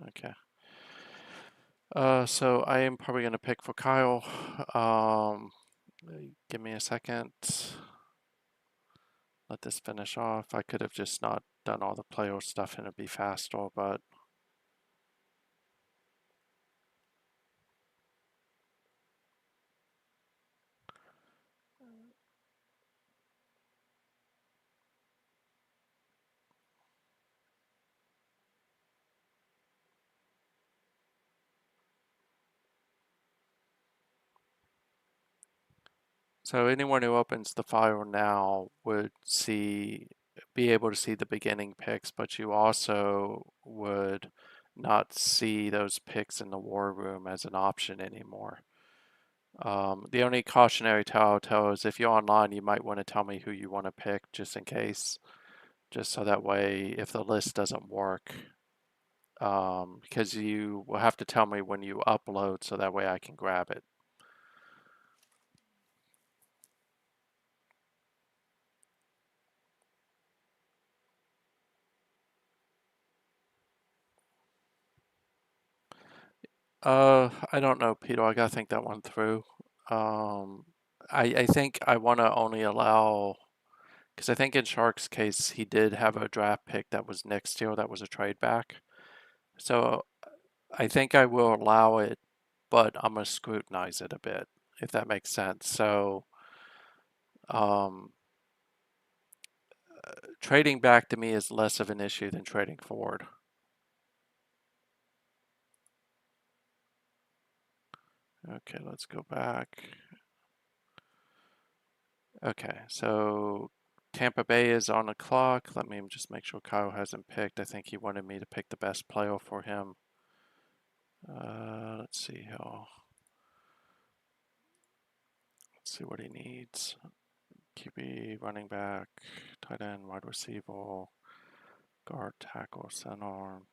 Okay. So I am probably going to pick for Kyle. Give me a second. Let this finish off. I could have just not done all the player stuff and it'd be faster, but So anyone who opens the file now would be able to see the beginning picks, but you also would not see those picks in the war room as an option anymore. The only cautionary tale I'll tell is if you're online, you might want to tell me who you want to pick just in case, just so that way if the list doesn't work, because you will have to tell me when you upload so that way I can grab it. I don't know, Peter. I gotta think that one through. Um, I think I want to only allow, because I think in Shark's case he did have a draft pick that was next year that was a trade back. So I think I will allow it, but I'm gonna scrutinize it a bit, if that makes sense. So um, trading back to me is less of an issue than trading forward. Okay, let's go back. Okay, so Tampa Bay is on the clock. Let me just make sure Kyle hasn't picked. I think he wanted me to pick the best player for him. Let's see how. Let's see what he needs. QB, running back, tight end, wide receiver, guard, tackle, center.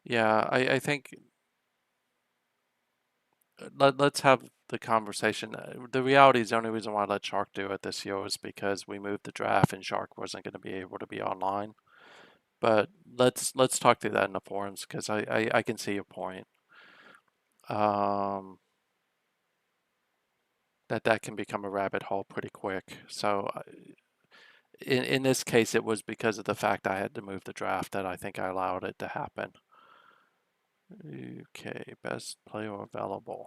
Yeah, I think let's have the conversation. The reality is the only reason why I let Shark do it this year is because we moved the draft and Shark wasn't going to be able to be online. But let's talk through that in the forums because I can see your point. Um, that can become a rabbit hole pretty quick. So in this case, it was because of the fact I had to move the draft that I think I allowed it to happen. Okay, best player available.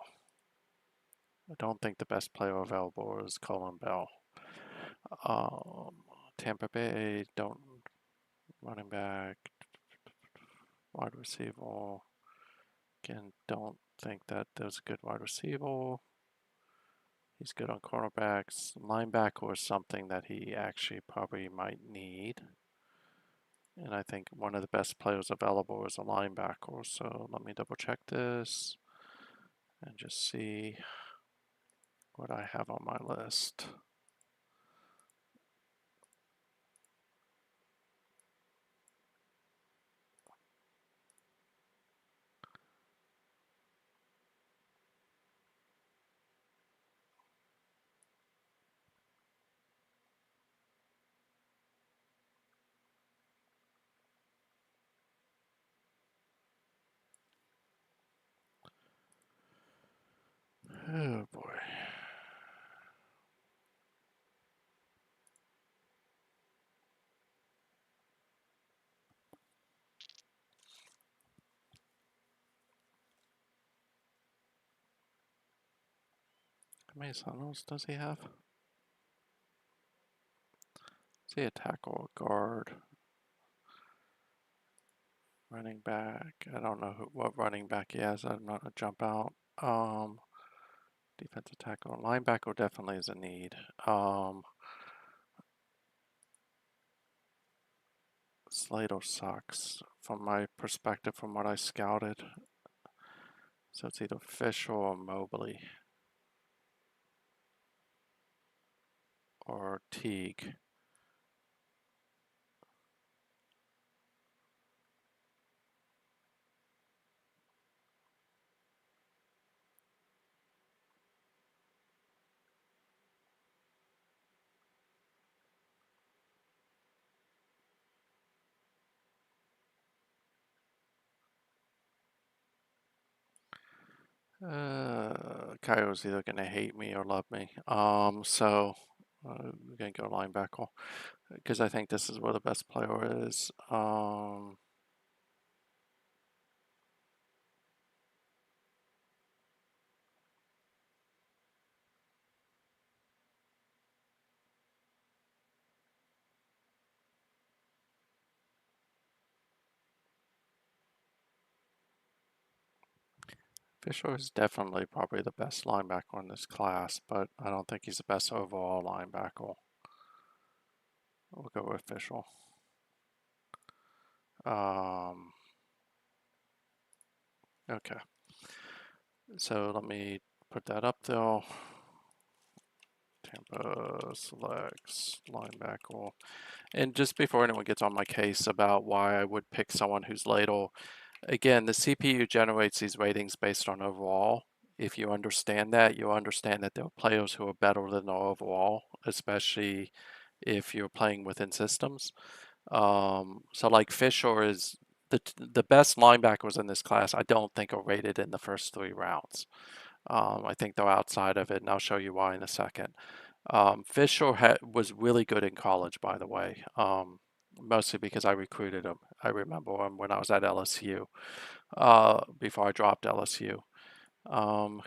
I don't think the best player available is Colin Bell. Um, Tampa Bay, don't running back, wide receiver. Again, don't think that there's a good wide receiver. He's good on cornerbacks. Linebacker is something that he actually probably might need. And I think one of the best players available is a linebacker. So let me double check this and just see what I have on my list. Oh boy. How many Sonos does he have? Is he a tackle, guard, running back? I don't know what running back he has. I'm not gonna jump out. Defensive tackle, linebacker definitely is a need. Slater sucks from my perspective, from what I scouted. So it's either Fisher or Mobley or Teague. Kyle's either gonna hate me or love me. We're gonna go linebacker because I think this is where the best player is. Fisher is definitely probably the best linebacker in this class, but I don't think he's the best overall linebacker. We'll go with Fisher. Okay. So let me put that up there. Tampa selects linebacker. And just before anyone gets on my case about why I would pick someone who's later, again, the CPU generates these ratings based on overall. If you understand that, you'll understand that there are players who are better than the overall, especially if you're playing within systems. So like Fisher is the best linebackers in this class, I don't think are rated in the first 3 rounds. I think they're outside of it, and I'll show you why in a second. Fisher was really good in college, by the way, mostly because I recruited him. I remember him when I was at LSU, before I dropped LSU.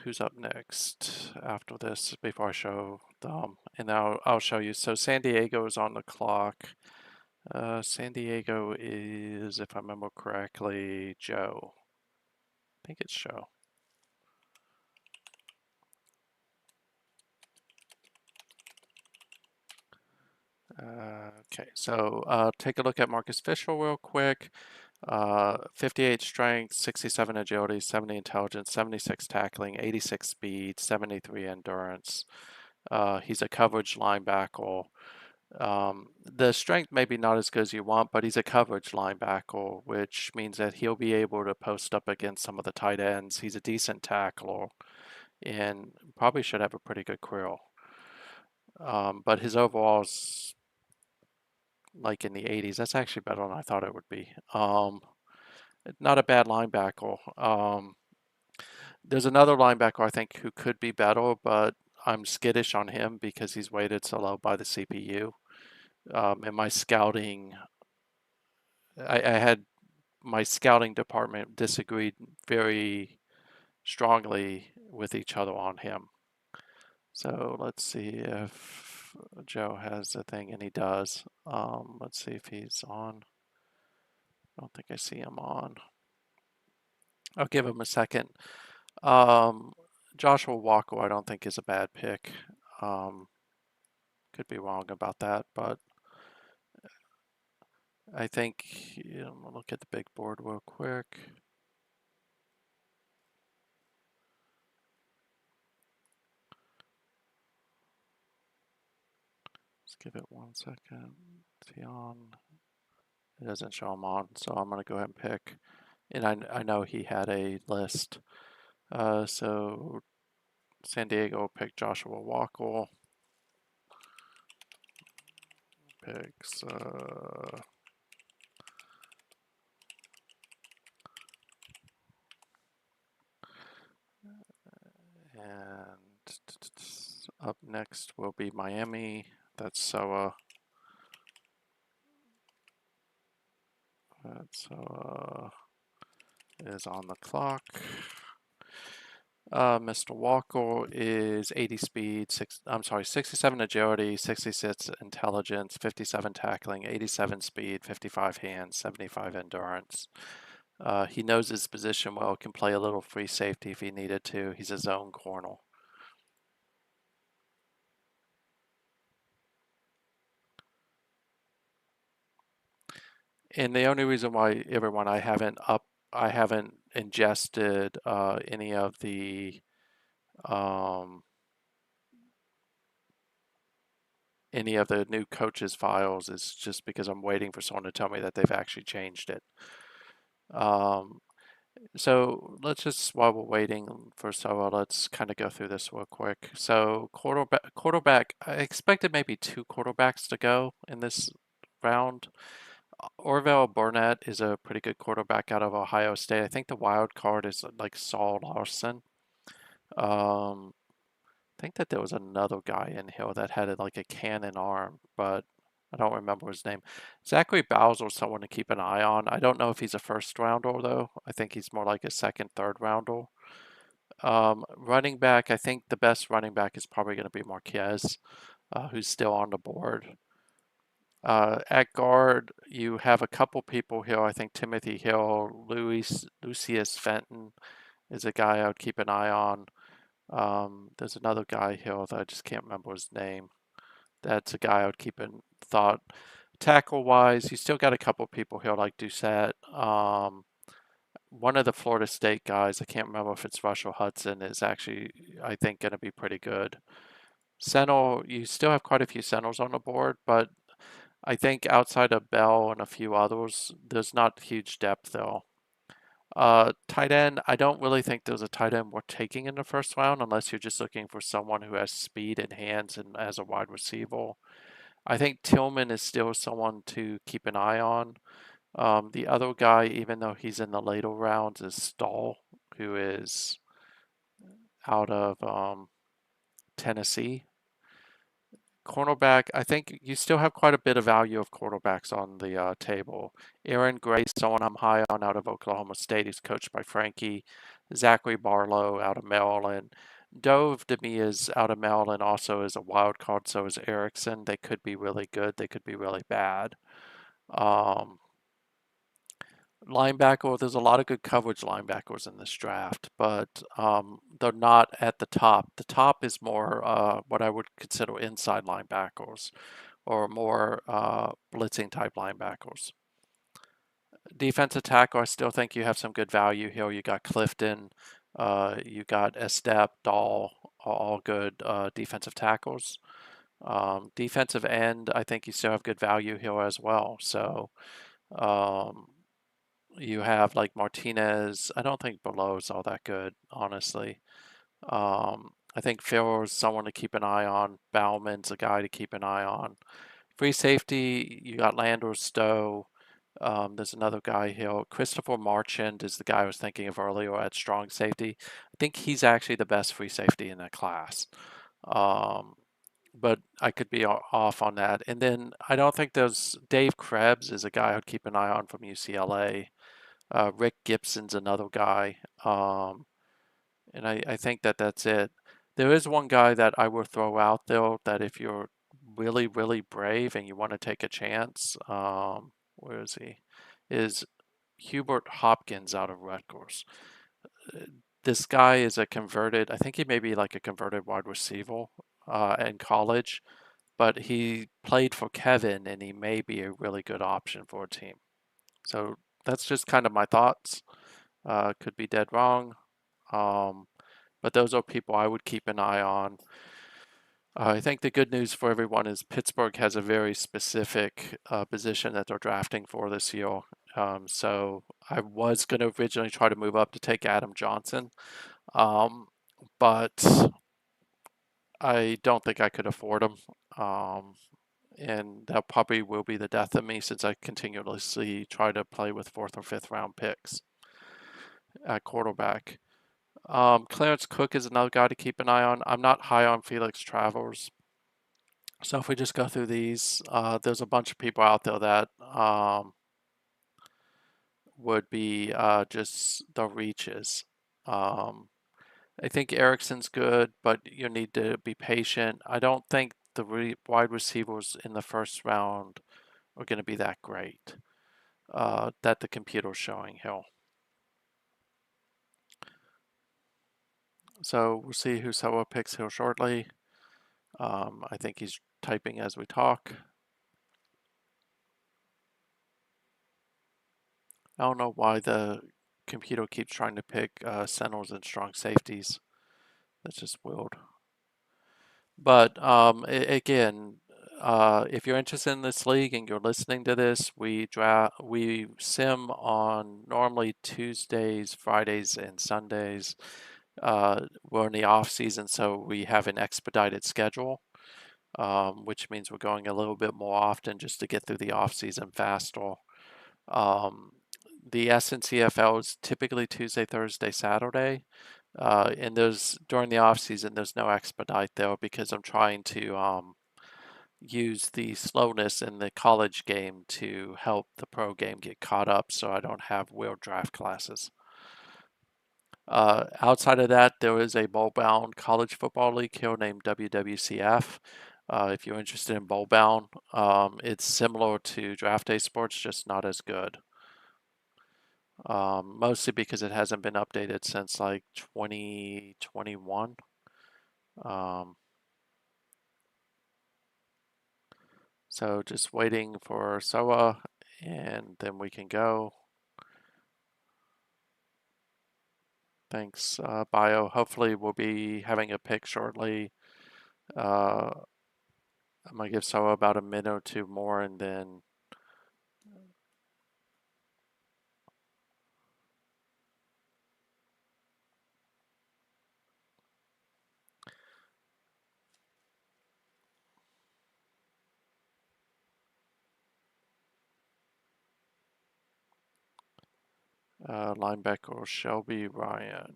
Who's up next after this before I show them? And now I'll show you. So San Diego is on the clock. San Diego is, if I remember correctly, Joe. I think it's Joe. Okay, so take a look at Marcus Fisher real quick. 58 strength, 67 agility, 70 intelligence, 76 tackling, 86 speed, 73 endurance. He's a coverage linebacker. The strength may be not as good as you want, but he's a coverage linebacker, which means that he'll be able to post up against some of the tight ends. He's a decent tackler and probably should have a pretty good career. But his overall is like in the 80s. That's actually better than I thought it would be. Not a bad linebacker. There's another linebacker I think who could be better, but I'm skittish on him because he's weighted so low by the CPU. In my scouting, I had my scouting department disagreed very strongly with each other on him. So let's see if Joe has a thing, and he does. Let's see if he's on. I don't think I see him on. I'll give him a second. Um, Joshua Walker, I don't think is a bad pick. Could be wrong about that, but I think, I'll look at the big board real quick. Let's give it 1 second. Is he on? It doesn't show him on, so I'm going to go ahead and pick. And I know he had a list. So San Diego picked Joshua Walker. Picks and up next will be Miami. That's Soa. That is on the clock. Mr. Walker is 80 speed, 67 agility, 66 intelligence, 57 tackling, 87 speed, 55 hands, 75 endurance. He knows his position well, can play a little free safety if he needed to. He's a zone corner. And the only reason why, everyone, I haven't ingested any of the new coaches files is just because I'm waiting for someone to tell me that they've actually changed it. So let's just, while we're waiting for Soa, let's kind of go through this real quick. So quarterback, I expected maybe 2 quarterbacks to go in this round. Orville Burnett is a pretty good quarterback out of Ohio State. I think the wild card is like Saul Larson. I think that there was another guy in here that had like a cannon arm, but I don't remember his name. Zachary Bowser is someone to keep an eye on. I don't know if he's a first rounder though. I think he's more like a second, third rounder. Running back, I think the best running back is probably going to be Marquez, who's still on the board. At guard, you have a couple people here. I think Timothy Hill, Lucius Fenton, is a guy I would keep an eye on. There's another guy here that I just can't remember his name. That's a guy I would keep in thought. Tackle wise, you still got a couple people here like Doucette. One of the Florida State guys, I can't remember if it's Russell Hudson, is actually, I think, going to be pretty good. Sentinel, you still have quite a few Sentinels on the board, but I think outside of Bell and a few others, there's not huge depth though. Tight end, I don't really think there's a tight end worth taking in the first round unless you're just looking for someone who has speed and hands and as a wide receiver. I think Tillman is still someone to keep an eye on. The other guy, even though he's in the later rounds, is Stahl, who is out of Tennessee. Cornerback, I think you still have quite a bit of value of quarterbacks on the table. Aaron Gray, someone I'm high on out of Oklahoma State. He's coached by Frankie. Zachary Barlow out of Maryland. Dove, to me, is out of Maryland, also is a wild card. So is Erickson. They could be really good. They could be really bad. Um, Linebacker, there's a lot of good coverage linebackers in this draft, but they're not at the top. The top is more what I would consider inside linebackers or more blitzing type linebackers. Defensive tackle, I still think you have some good value here. You got Clifton, you got Estep, Dahl, all good defensive tackles. Defensive end, I think you still have good value here as well. So um, you have like Martinez. I don't think Below's all that good, honestly. I think Farrell's someone to keep an eye on. Bauman's a guy to keep an eye on. Free safety, you got Landor Stowe. There's another guy here. Christopher Marchand is the guy I was thinking of earlier at strong safety. I think he's actually the best free safety in that class. Um, but I could be off on that. And then I don't think there's Dave Krebs is a guy I'd keep an eye on from UCLA. Rick Gibson's another guy. And I think that that's it. There is one guy that I will throw out there that if you're really, really brave and you want to take a chance, where is he? Is Hubert Hopkins out of Rutgers. This guy is a converted, I think he may be like a converted wide receiver in college, but he played for Kevin and he may be a really good option for a team. So that's just kind of my thoughts. Could be dead wrong. Um, but those are people I would keep an eye on. I think the good news for everyone is Pittsburgh has a very specific position that they're drafting for this year. So I was going to originally try to move up to take Adam Johnson, but I don't think I could afford him. And that probably will be the death of me since I continuously try to play with fourth or fifth round picks at quarterback. Clarence Cook is another guy to keep an eye on. I'm not high on Felix Travers. So if we just go through these, there's a bunch of people out there that would be just the reaches. Um, I think Erickson's good, but you need to be patient. I don't think the wide receivers in the first round are going to be that great that the computer's showing here. So we'll see who Soa picks here shortly. I think he's typing as we talk. I don't know why the computer keeps trying to pick centers and strong safeties. That's just weird. But again, if you're interested in this league and you're listening to this, we sim on normally Tuesdays, Fridays, and Sundays. We're in the off season, so we have an expedited schedule, which means we're going a little bit more often just to get through the off season faster. The SNCFL is typically Tuesday, Thursday, Saturday. And there's during the off season, there's no expedite there because I'm trying to use the slowness in the college game to help the pro game get caught up, so I don't have weird draft classes. Outside of that, there is a bowl-bound college football league here named WWCF. If you're interested in bowl-bound, it's similar to draft day sports, just not as good. mostly because it hasn't been updated since like 2021. So just waiting for SOA and then we can go. Thanks, Bio. Hopefully we'll be having a pick shortly. I'm gonna give SOA about a minute or two more and then linebacker Shelby Ryan.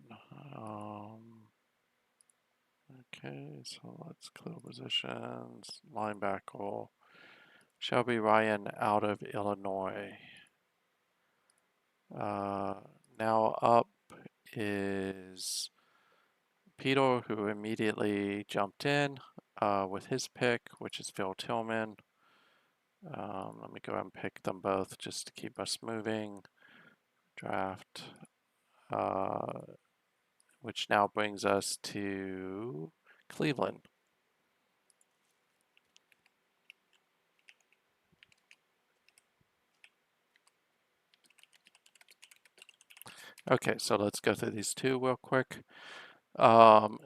Okay, so let's clear positions. Linebacker Shelby Ryan out of Illinois. Now up is Peter, who immediately jumped in with his pick, which is Phil Tillman. Let me go ahead and pick them both just to keep us moving. Draft, which now brings us to Cleveland. Okay, so let's go through these two real quick.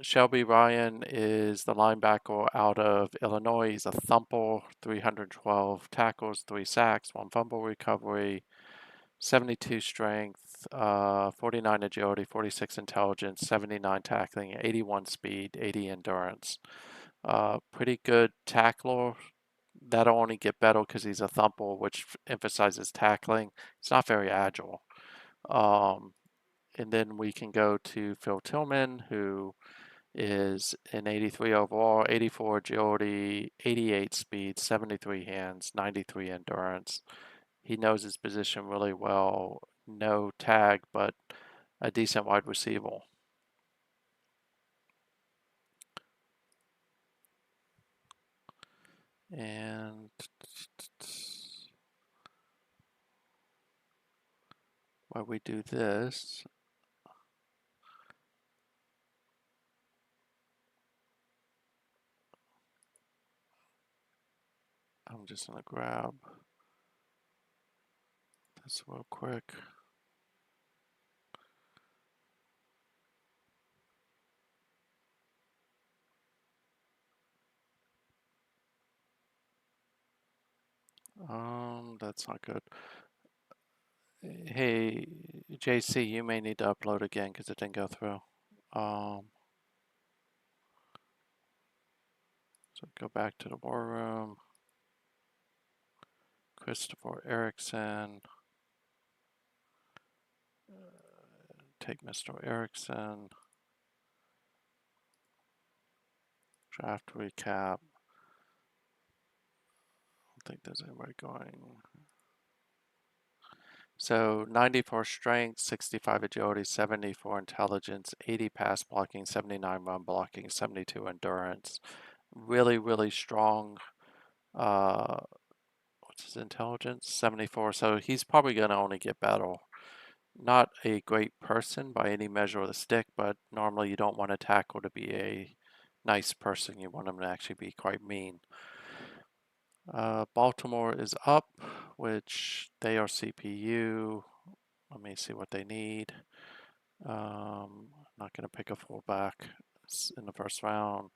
Shelby Ryan is the linebacker out of Illinois. He's a thumper, 312 tackles, 3 sacks, 1 fumble recovery, 72 strength, 49 agility, 46 intelligence, 79 tackling, 81 speed, 80 endurance. Pretty good tackler. That'll only get better because he's a thumper, which emphasizes tackling. It's not very agile. And then we can go to Phil Tillman, who is an 83 overall, 84 agility, 88 speed, 73 hands, 93 endurance. He knows his position really well. No tag, but a decent wide receiver. And while we do this, I'm just going to grab this real quick. That's not good. Hey, JC, you may need to upload again because it didn't go through. So go back to the war room. Christopher Erickson. Take Mr. Erickson. Draft recap. I don't think there's anybody going. So 94 strength, 65 agility, 74 intelligence, 80 pass blocking, 79 run blocking, 72 endurance. Really, really strong. What's his intelligence? 74. So he's probably going to only get better. Not a great person by any measure of the stick, but normally you don't want a tackle to be a nice person. You want them to actually be quite mean. Baltimore is up, which they are CPU. Let me see what they need. I'm not going to pick a fullback in the first round.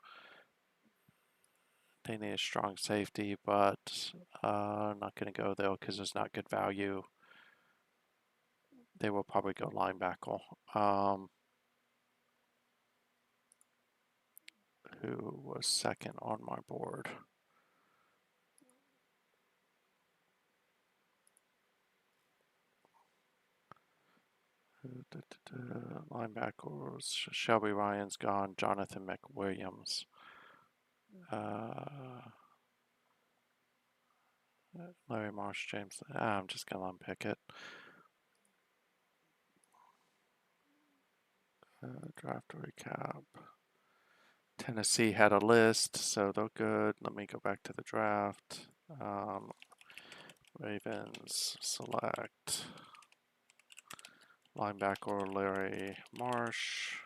They need a strong safety, but I'm not going to go there because there's not good value. They will probably go linebacker. Who was second on my board? Linebackers. Shelby Ryan's gone. Jonathan McWilliams. Larry Marsh, James. I'm just going to unpick it. Draft recap. Tennessee had a list, so they're good. Let me go back to the draft. Ravens select. Linebacker Larry Marsh.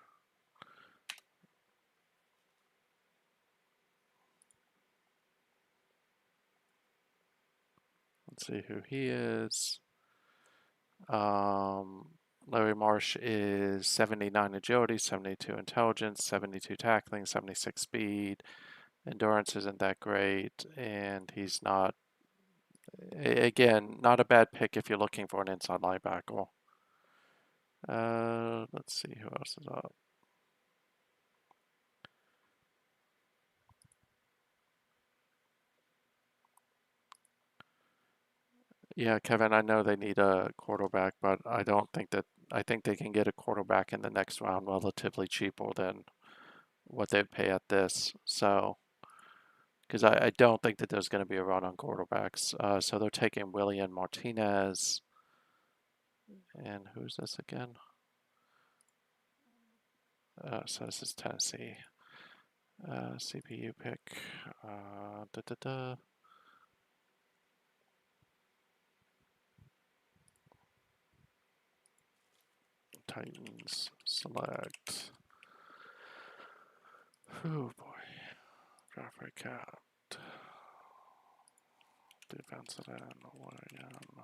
Let's see who he is. Larry Marsh is 79 agility, 72 intelligence, 72 tackling, 76 speed. Endurance isn't that great, and he's not, again, not a bad pick if you're looking for an inside linebacker. Let's see who else is up. Yeah, Kevin, I know they need a quarterback, but I don't think that, I think they can get a quarterback in the next round relatively cheaper than what they'd pay at this. So, because I don't think that there's going to be a run on quarterbacks. So they're taking William Martinez. And who's this again? So this is Tennessee. CPU pick. Da, da, da. Titans select. Oh boy. Draft recap. Defensive end. William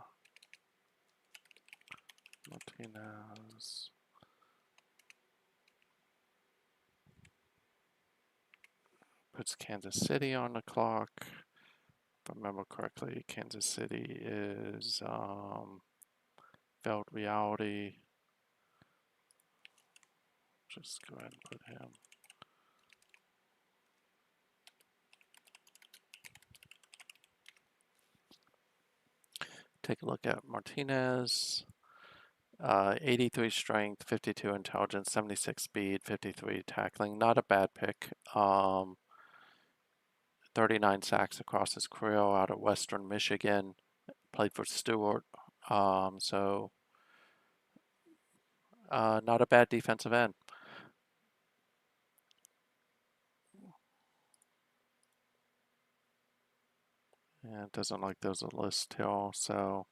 Martinez. Puts Kansas City on the clock. If I remember correctly, Kansas City is felt reality. Just go ahead and put him. Take a look at Martinez. 83 strength, 52 intelligence, 76 speed, 53 tackling. Not a bad pick. 39 sacks across his career out of Western Michigan. Played for Stewart. So not a bad defensive end. And it doesn't like there's a list here, so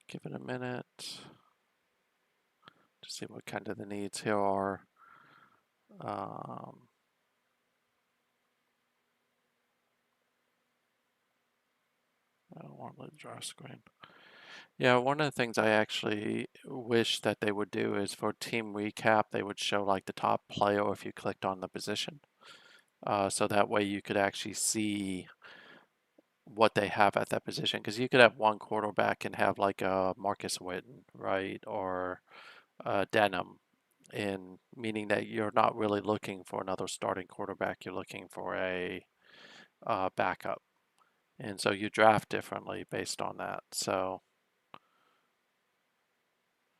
give it a minute to see what kind of the needs here are. I don't want to draw screen. Yeah, one of the things I actually wish that they would do is for team recap, they would show like the top player if you clicked on the position. So that way you could actually see what they have at that position. Because you could have one quarterback and have like a Marcus Witten, right? Or Denham, in meaning that you're not really looking for another starting quarterback, you're looking for a backup. And so you draft differently based on that. So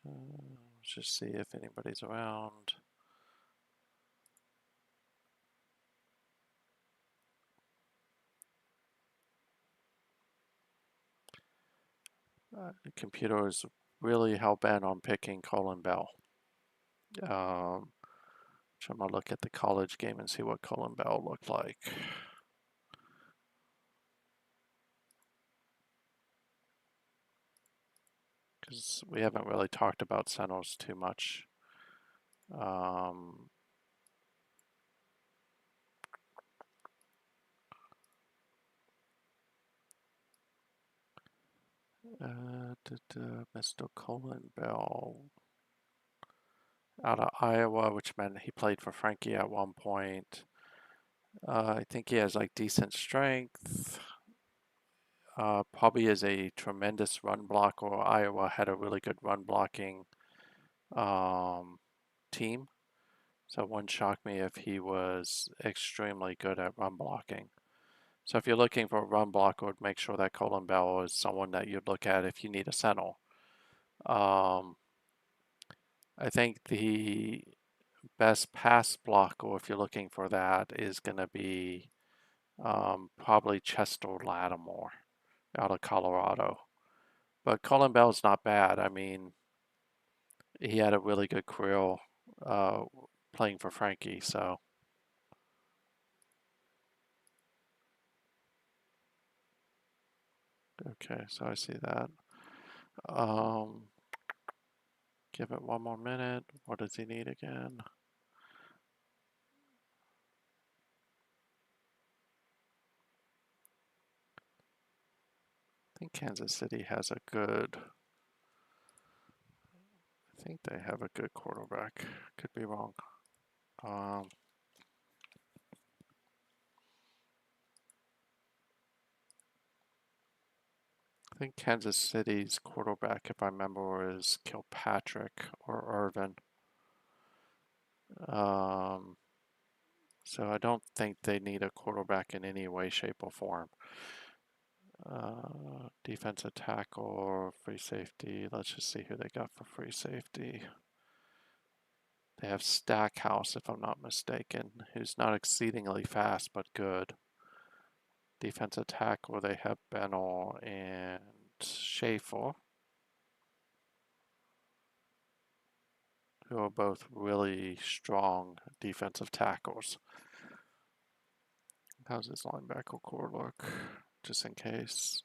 let's just see if anybody's around. The computer is really hell-bent on picking Colin Bell. I'm going to look at the college game and see what Colin Bell looked like. Because we haven't really talked about centers too much. Mr. Colin Bell out of Iowa, which meant he played for Frankie at one point. I think he has like decent strength. Probably is a tremendous run blocker. Iowa had a really good run blocking team. So it wouldn't shock me if he was extremely good at run blocking. So if you're looking for a run blocker, make sure that Colin Bell is someone that you'd look at if you need a center. I think the best pass blocker, if you're looking for that, is going to be probably Chester Lattimore out of Colorado. But Colin Bell's not bad. I mean, he had a really good career playing for Frankie, so. Okay, so I see that. Give it one more minute. What does he need again? I think Kansas City has a good, I think they have a good quarterback. Could be wrong. I think Kansas City's quarterback, if I remember, is Kilpatrick or Irvin. So I don't think they need a quarterback in any way, shape, or form. Defensive tackle or free safety. Let's just see who they got for free safety. They have Stackhouse, if I'm not mistaken, who's not exceedingly fast, but good. Defensive tackle, they have Bennell and Schaefer, who are both really strong defensive tackles. How's his linebacker core look? Just in case.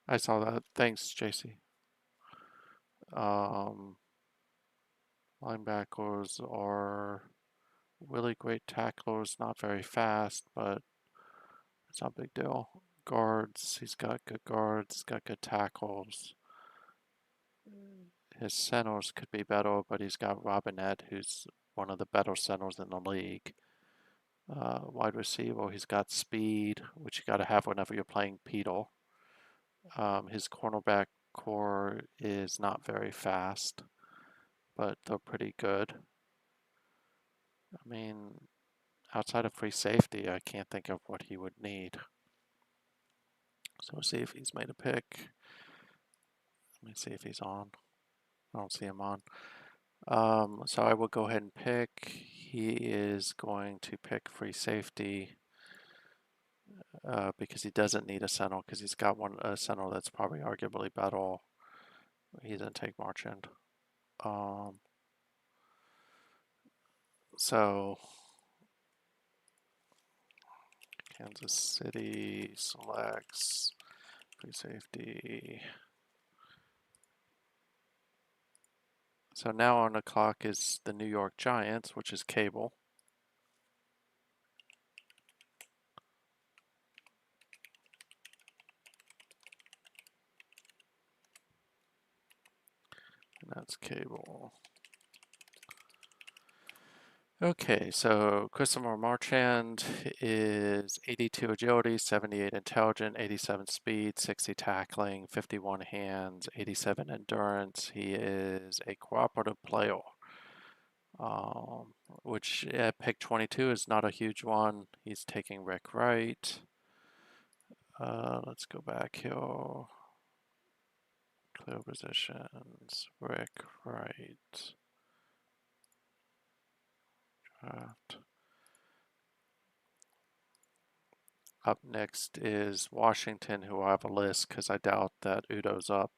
I saw that. Thanks, JC. Linebackers are really great tacklers, not very fast, but it's not a big deal. Guards, he's got good guards, got good tackles. His centers could be better, but he's got Robinette, who's one of the better centers in the league. Wide receiver, he's got speed, which you got to have whenever you're playing Peter. His cornerback core is not very fast, but they're pretty good. I mean, outside of free safety, I can't think of what he would need. So we'll see if he's made a pick. Let me see if he's on. I don't see him on. So I will go ahead and pick. He is going to pick free safety because he doesn't need a center because he's got a center that's probably arguably better. He didn't take Marchand. So Kansas City selects free safety. So now on the clock is the New York Giants, which is cable. And that's cable. Okay, so Christopher Marchand is 82 agility, 78 intelligent, 87 speed, 60 tackling, 51 hands, 87 endurance. He is a cooperative player, which at pick 22 is not a huge one. He's taking Rick Wright. Let's go back here. Clear positions, Rick Wright. Draft. Up next is Washington, who I have a list because I doubt that Udo's up.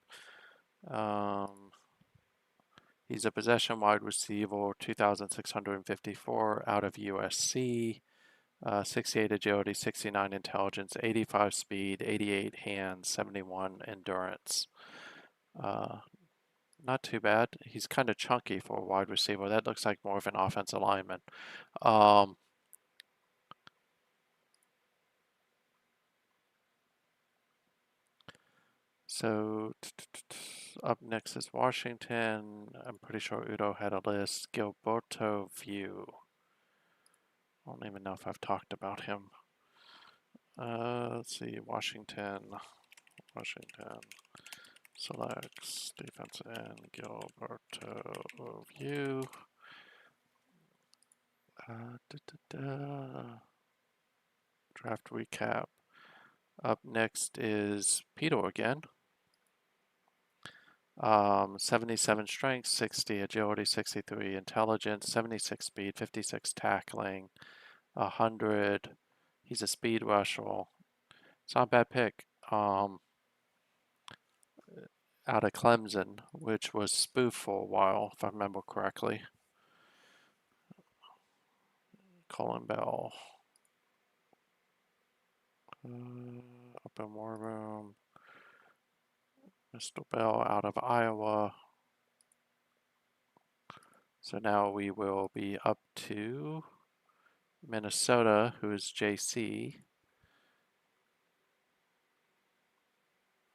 He's a possession wide receiver, 2,654 out of USC, 68 agility, 69 intelligence, 85 speed, 88 hands, 71 endurance. Not too bad. He's kind of chunky for a wide receiver. That looks like more of an offensive lineman. So up next is Washington. I'm pretty sure Udo had a list. Gilberto View. I don't even know if I've talked about him. Let's see. Washington selects defensive end Gilberto View. Draft recap. Up next is Peter again. 77 strength, 60 agility, 63 intelligence, 76 speed, 56 tackling, 100. He's a speed rusher. It's not a bad pick. out of Clemson, which was spoofed for a while, if I remember correctly. Colin Bell. Open war room. Mr. Bell out of Iowa. So now we will be up to Minnesota, who is JC.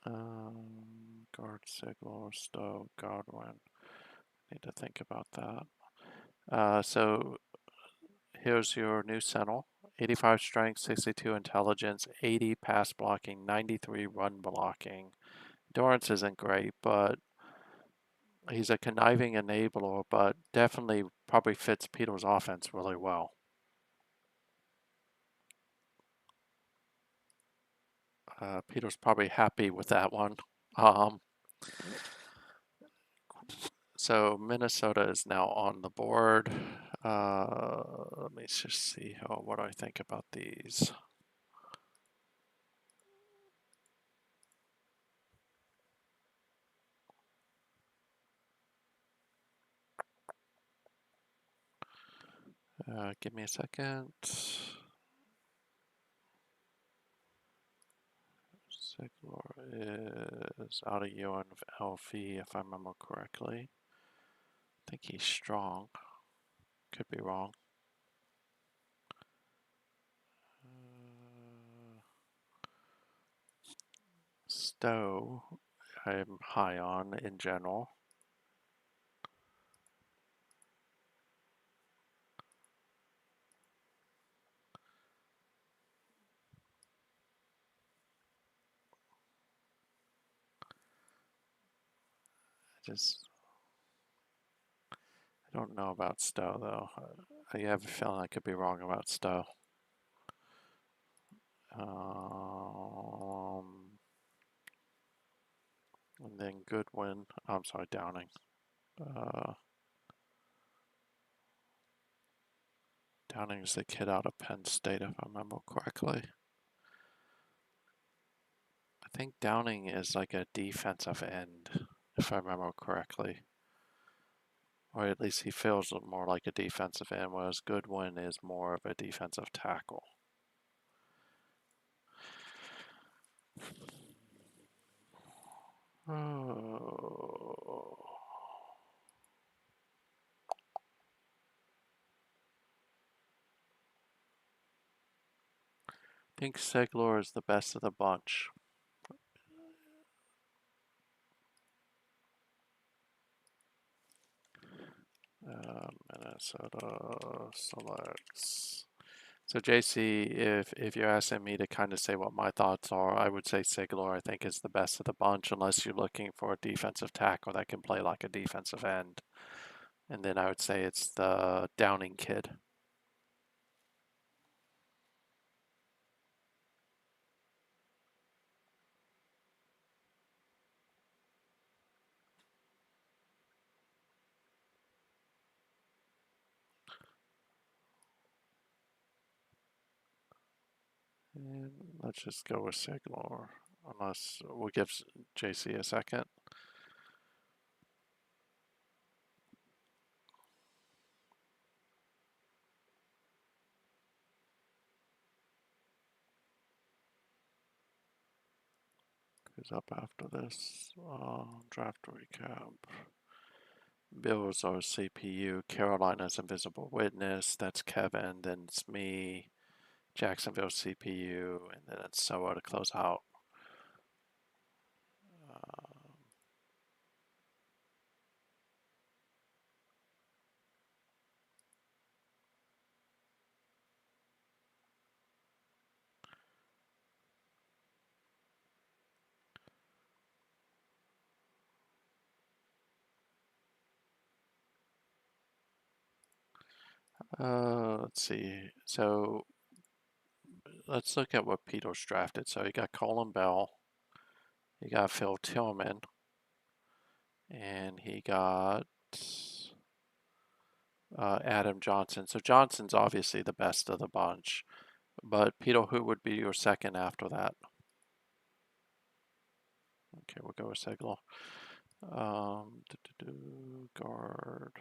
Guard, Sigler, Stowe, Godwin. Need to think about that. So here's your new Sentinel. 85 strength, 62 intelligence, 80 pass blocking, 93 run blocking. Endurance isn't great, but he's a conniving enabler, but definitely probably fits Peter's offense really well. Peter's probably happy with that one. So Minnesota is now on the board. Let me just see what I think about these. Give me a second. Sigler is out of UNLV, if I remember correctly. I think he's strong. Could be wrong. Stowe, I'm high on in general. I don't know about Stowe though. I have a feeling I could be wrong about Stowe. And then Goodwin. I'm sorry, Downing. Downing is the kid out of Penn State, if I remember correctly. I think Downing is like a defensive end, if I remember correctly. Or at least he feels more like a defensive end, whereas Goodwin is more of a defensive tackle. Oh. I think Segler is the best of the bunch. Minnesota selects. So JC, if you're asking me to kind of say what my thoughts are, I would say Sigler I think is the best of the bunch, unless you're looking for a defensive tackle that can play like a defensive end. And then I would say it's the Downing kid. And let's just go with Sigler, unless we'll give JC a second. Who's up after this? Draft recap. Bills are CPU. Carolina's Invisible Witness. That's Kevin. Then it's me. Jacksonville CPU. And then it's Soa to close out. Let's see. So let's look at what Peter's drafted. So you got Colin Bell. You got Phil Tillman. And he got Adam Johnson. So Johnson's obviously the best of the bunch. But Peter, who would be your second after that? Okay, we'll go with Siglo. Guard,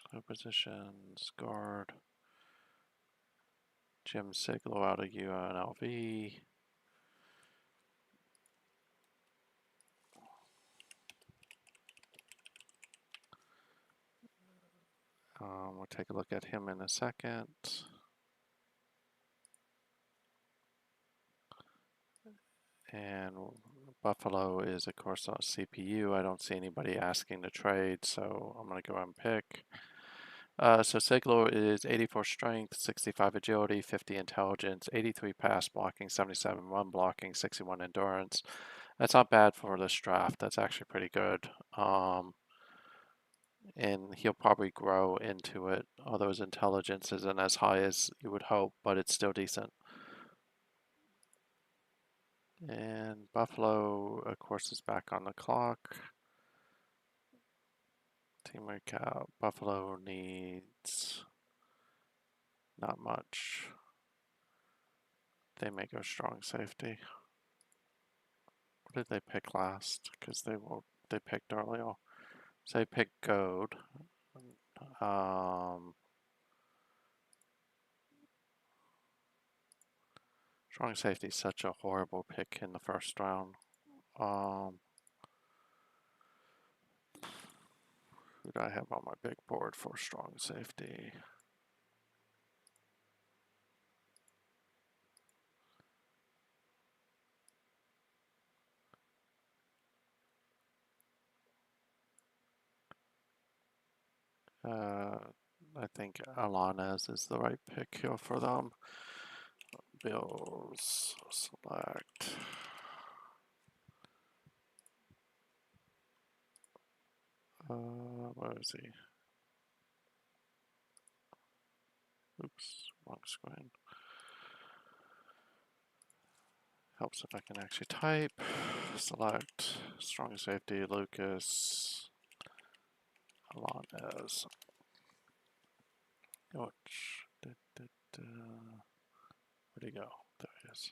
clear positions, guard. Jim Siglo out of UNLV. We'll take a look at him in a second. And Buffalo is, of course, on CPU. I don't see anybody asking to trade, so I'm going to go ahead and pick. So Siglo is 84 strength, 65 agility, 50 intelligence, 83 pass blocking, 77 run blocking, 61 endurance. That's not bad for this draft. That's actually pretty good. And he'll probably grow into it, although his intelligence isn't as high as you would hope, but it's still decent. And Buffalo, of course, is back on the clock. Team recap. Buffalo needs not much. They may go strong safety. What did they pick last? Because they picked earlier. So they picked Goad. Strong safety is such a horrible pick in the first round. Who do I have on my big board for strong safety? I think Alanes is the right pick here for them. Bills select. Where is he? Oops, wrong screen. Helps if I can actually type. Select strong safety, Lucas Alanes. Where'd he go? There he is.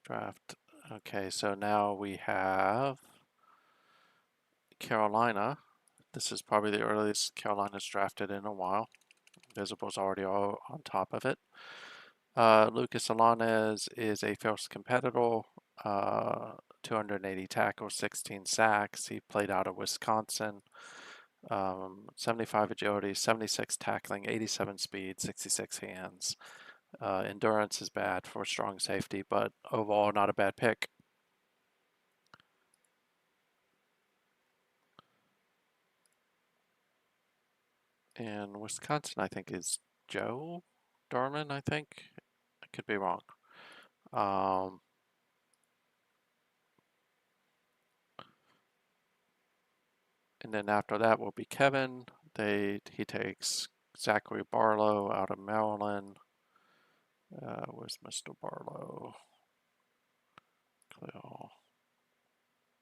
Draft. Okay, so now we have Carolina. This is probably the earliest Carolina's drafted in a while. Visible's already all on top of it. Lucas Alanes is a first competitor, 280 tackles, 16 sacks. He played out of Wisconsin. 75 agility, 76 tackling, 87 speed, 66 hands. Endurance is bad for strong safety, but overall not a bad pick. And Wisconsin, I think, is Joe Dorman, I think. I could be wrong. And then after that will be Kevin. He takes Zachary Barlow out of Maryland. Where's Mr. Barlow? Cleo.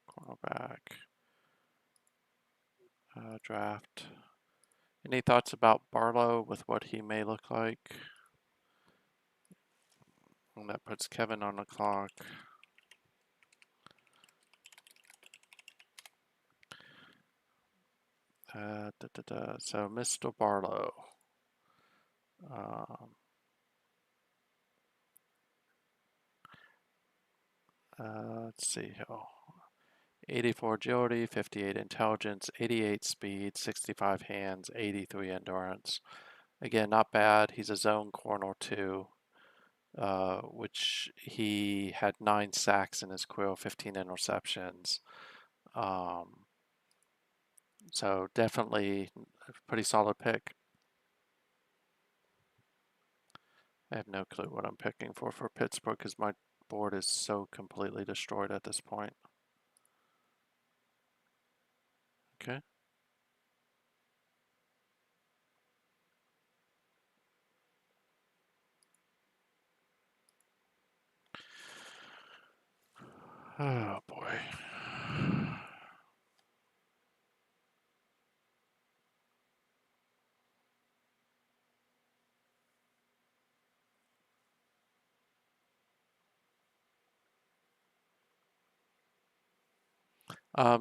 Cornerback. Draft. Any thoughts about Barlow with what he may look like? And that puts Kevin on the clock. So Mr. Barlow. Let's see here. 84 agility, 58 intelligence, 88 speed, 65 hands, 83 endurance. Again, not bad. He's a zone corner too, which he had 9 sacks in his career, 15 interceptions. So definitely a pretty solid pick. I have no clue what I'm picking for Pittsburgh because my board is so completely destroyed at this point. Okay. Oh boy.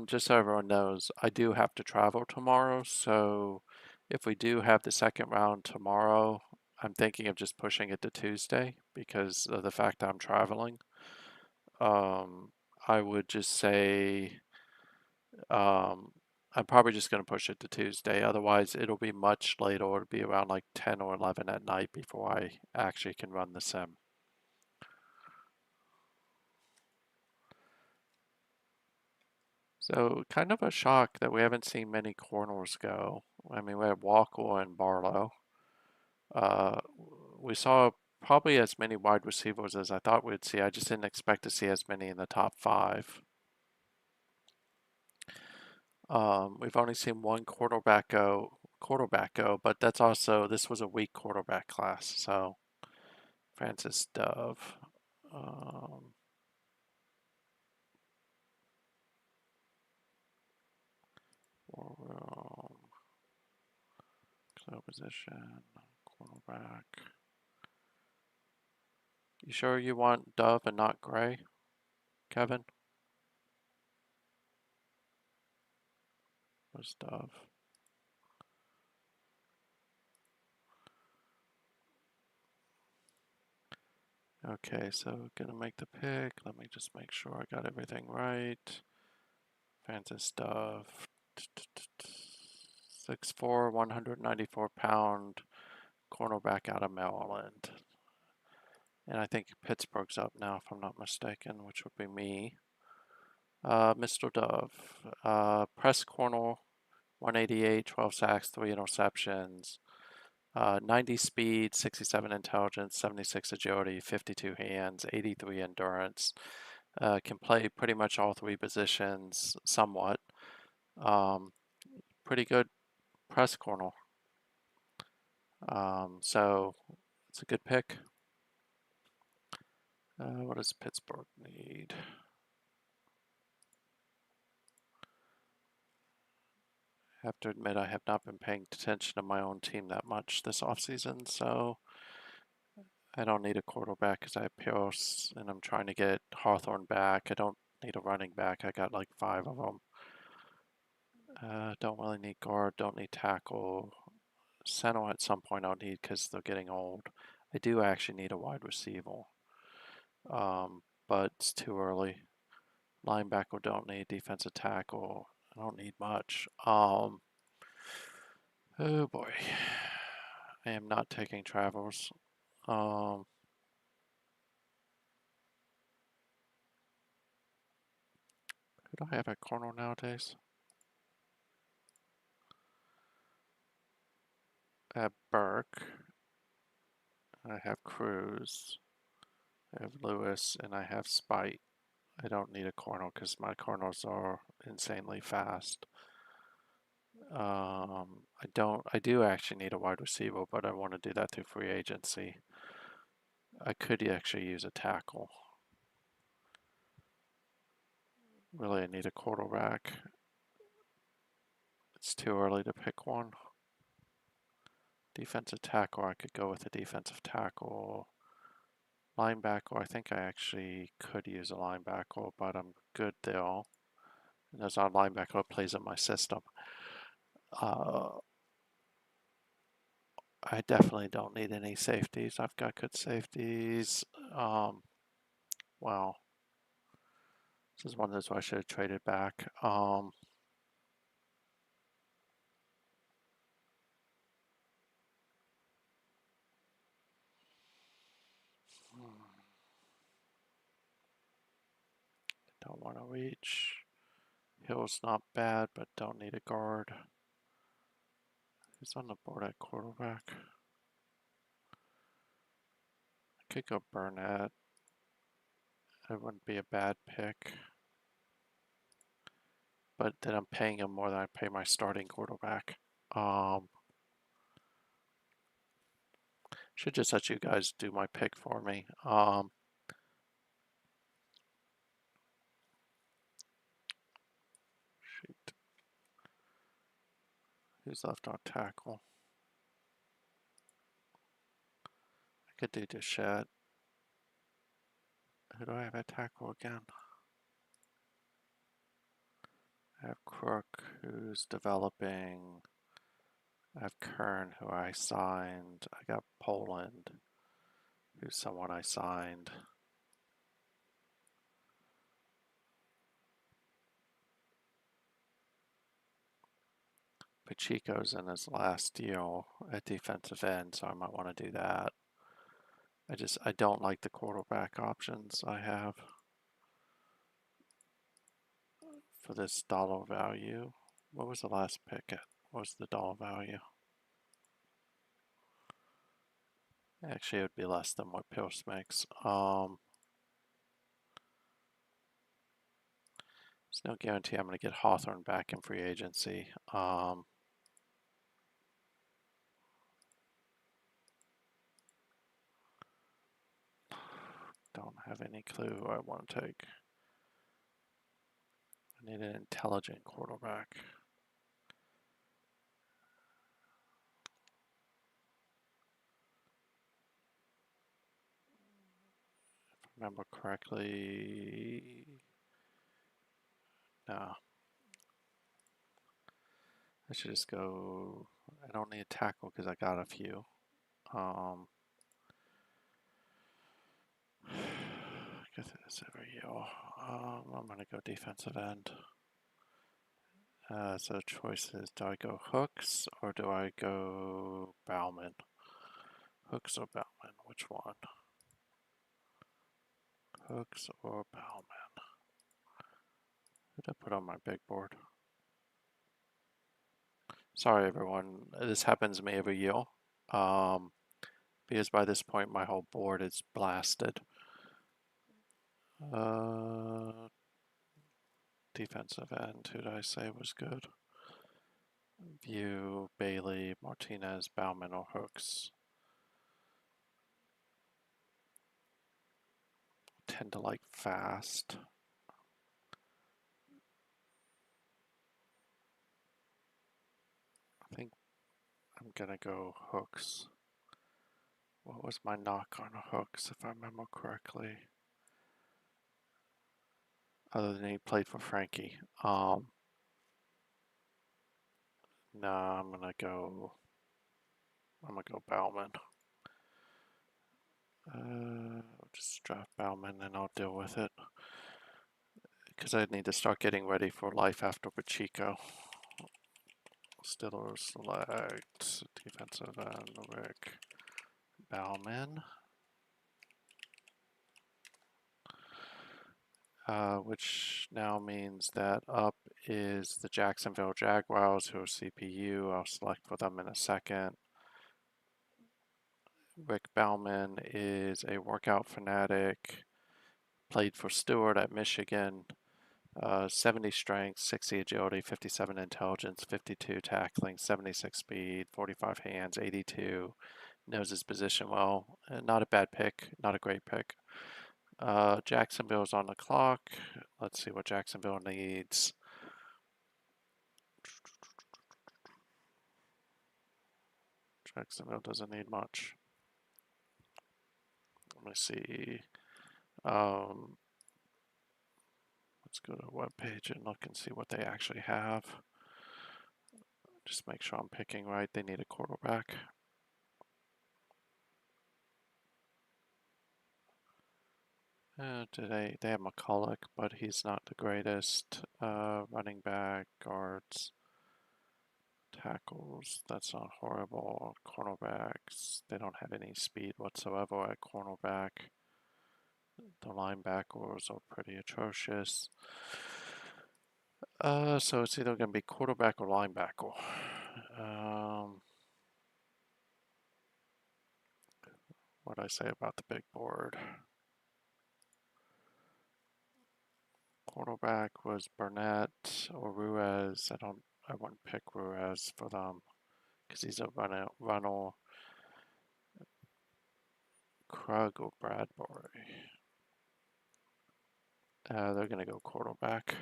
Just so everyone knows, I do have to travel tomorrow, so if we do have the second round tomorrow, I'm thinking of just pushing it to Tuesday because of the fact I'm traveling. Um, I would just say um, I'm probably just going to push it to Tuesday. Otherwise, it'll be much later. It'll be around like 10 or 11 at night before I actually can run the sim. So kind of a shock that we haven't seen many corners go. I mean, we had Walker and Barlow. Uh, we saw probably as many wide receivers as I thought we'd see. I just didn't expect to see as many in the top five. We've only seen one quarterback go, but that's also, this was a weak quarterback class. So Francis Dove, um, or, skill position, cornerback. You sure you want Dove and not Gray, Kevin? Where's Dove? Okay, so gonna make the pick. Let me just make sure I got everything right. Francis Dove, 6'4", 194-pound cornerback out of Maryland. And I think Pittsburgh's up now, if I'm not mistaken, which would be me. Mr. Dove, press corner, 188, 12 sacks, 3 interceptions, 90 speed, 67 intelligence, 76 agility, 52 hands, 83 endurance. Can play pretty much all three positions somewhat. Pretty good press corner. So it's a good pick. What does Pittsburgh need? I have to admit I have not been paying attention to my own team that much this offseason, so I don't need a quarterback because I have Pierce and I'm trying to get Hawthorne back. I don't need a running back. I got like 5 of them. Don't really need guard, don't need tackle. Center at some point I'll need because they're getting old. I do actually need a wide receiver, but it's too early. Linebacker don't need, defensive tackle. I don't need much. Oh boy. I am not taking Travers. Who do I have at corner nowadays? I have Burke. I have Cruz. I have Lewis, and I have Spite. I don't need a corner because my corners are insanely fast. I do actually need a wide receiver, but I want to do that through free agency. I could actually use a tackle. Really, I need a quarterback. It's too early to pick one. Defensive tackle, I could go with a defensive tackle. Linebacker, I think I actually could use a linebacker, but I'm good there. And there's our linebacker that plays in my system. I definitely don't need any safeties. I've got good safeties. Well, this is one of those where I should have traded back. Don't want to reach. Hill's not bad, but don't need a guard. Who's on the board at quarterback? I could go Burnett. It wouldn't be a bad pick. But then I'm paying him more than I pay my starting quarterback. Should just let you guys do my pick for me. Shoot. Who's left on tackle? I could do Deshette. Who do I have at tackle again? I have Crook, who's developing. I have Kern, who I signed. I got Poland, who's someone I signed. Pacheco's in his last deal at defensive end, so I might want to do that. I don't like the quarterback options I have for this dollar value. What was the last pick at? What was the dollar value? Actually, it would be less than what Pierce makes. There's no guarantee I'm going to get Hawthorne back in free agency. Don't have any clue who I want to take. I need an intelligent quarterback. If I remember correctly, no. I should just go. I don't need a tackle because I got a few. I guess it is every year. I'm going to go defensive end. So choices, do I go Hooks or do I go Bauman? Hooks or Bauman, which one? Hooks or Bauman? Who did I put on my big board? Sorry everyone, this happens to me every year. Because by this point my whole board is blasted. Defensive end, who did I say was good? View, Bailey, Martinez, Bauman, or Hooks. Tend to like fast. I think I'm gonna go Hooks. What was my knock on Hooks, if I remember correctly? Other than he played for Frankie. No, I'm gonna go Bauman. I'll just draft Bauman and I'll deal with it. Because I need to start getting ready for life after Pacheco. Steelers select defensive end Rick Bauman. Which now means that up is the Jacksonville Jaguars, who are CPU. I'll select for them in a second. Rick Bauman is a workout fanatic, played for Stewart at Michigan, 70 strength, 60 agility, 57 intelligence, 52 tackling, 76 speed, 45 hands, 82, knows his position well. Not a bad pick, not a great pick. Jacksonville's on the clock. Let's see what Jacksonville needs. Jacksonville doesn't need much. Let me see. Let's go to the webpage and look and see what they actually have. Just make sure I'm picking right. They need a quarterback. Today they have McCulloch, but he's not the greatest. Running back, guards, tackles, that's not horrible. Cornerbacks, they don't have any speed whatsoever at cornerback. The linebackers are pretty atrocious. So it's either going to be quarterback or linebacker. What did I say about the big board? Quarterback was Burnett or Ruiz. I wouldn't pick Ruiz for them because he's a runner. Krug or Bradbury. They're going to go quarterback.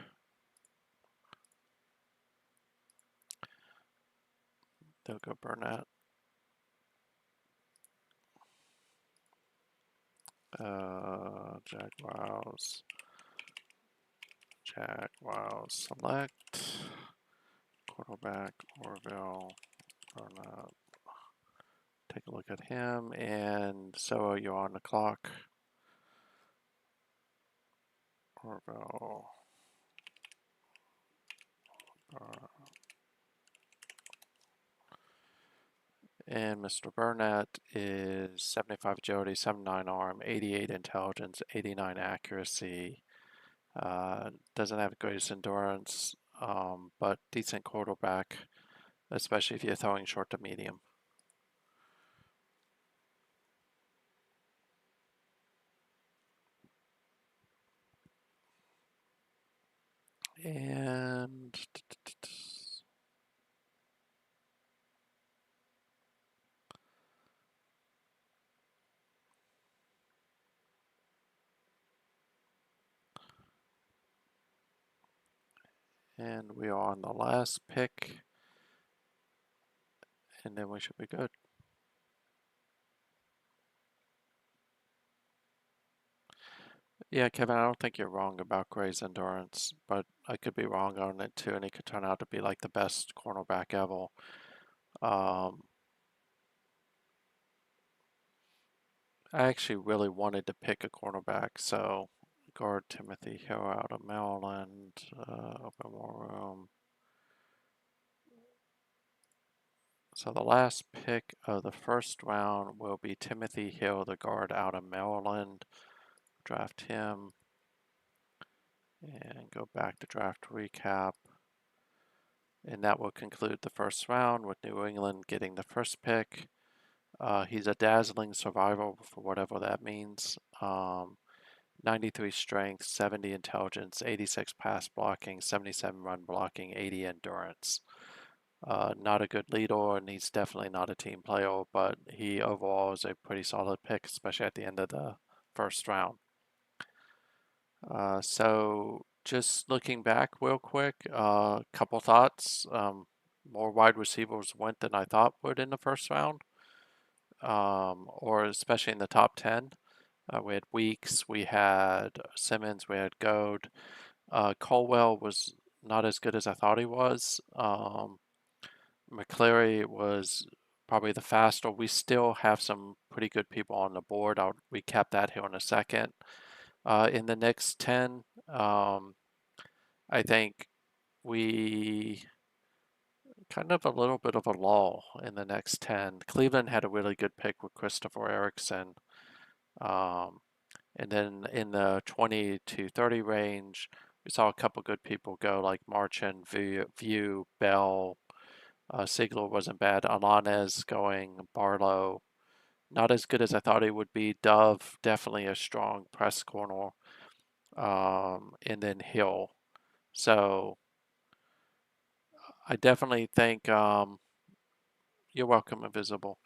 They'll go Burnett. Jaguars. Jaguars select quarterback Orville Burnett. Take a look at him, and so you're on the clock. Orville. And Mr. Burnett is 75 agility, 79 arm, 88 intelligence, 89 accuracy. Doesn't have the greatest endurance, but decent quarterback, especially if you're throwing short to medium. And we are on the last pick, and then we should be good. Yeah, Kevin, I don't think you're wrong about Gray's endurance, but I could be wrong on it too, and he could turn out to be like the best cornerback ever. I actually really wanted to pick a cornerback, so guard Timothy Hill out of Maryland, open more room. So the last pick of the first round will be Timothy Hill, the guard out of Maryland. Draft him and go back to draft recap. And that will conclude the first round with New England getting the first pick. He's a dazzling survival for whatever that means. 93 strength, 70 intelligence, 86 pass blocking, 77 run blocking, 80 endurance. Not a good leader, and he's definitely not a team player, but he overall is a pretty solid pick, especially at the end of the first round. So just looking back real quick, couple thoughts. More wide receivers went than I thought would in the first round, or especially in the top 10. We had Weeks, we had Simmons, we had Goad. Colwell was not as good as I thought he was. McCleary was probably the faster. We still have some pretty good people on the board. I'll recap that here in a second. In the next 10, I think we kind of a little bit of a lull in the next 10. Cleveland had a really good pick with Christopher Erickson. And then in the 20 to 30 range, we saw a couple good people go like Marchand, View, Bell. Sigler wasn't bad. Alanes going, Barlow. Not as good as I thought he would be. Dove, definitely a strong press corner. And then Hill. So I definitely think you're welcome, Invisible.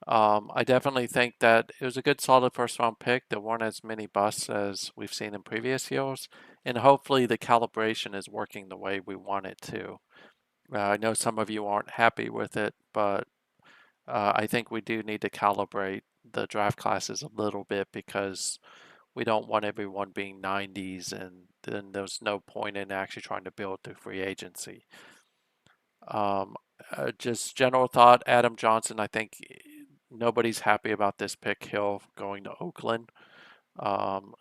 I definitely think that it was a good solid first round pick. There weren't as many busts as we've seen in previous years. And hopefully the calibration is working the way we want it to. I know some of you aren't happy with it, but I think we do need to calibrate the draft classes a little bit because we don't want everyone being 90s, and then there's no point in actually trying to build through free agency. Just general thought, Adam Johnson, I think nobody's happy about this pick, Hill going to Oakland.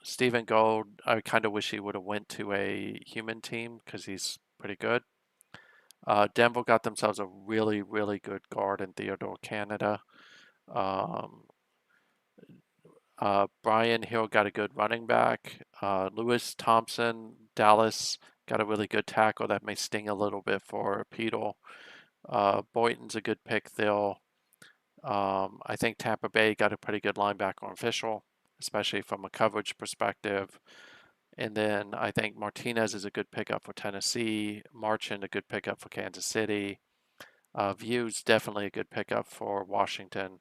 Stephen Gold, I kind of wish he would have went to a human team because he's pretty good. Denver got themselves a really, really good guard in Theodore Canada. Brian Hill got a good running back. Lewis Thompson, Dallas got a really good tackle that may sting a little bit for Peter. Boynton's a good pick there. I think Tampa Bay got a pretty good linebacker official, especially from a coverage perspective. And then I think Martinez is a good pickup for Tennessee. Marchand a good pickup for Kansas City. View's definitely a good pickup for Washington.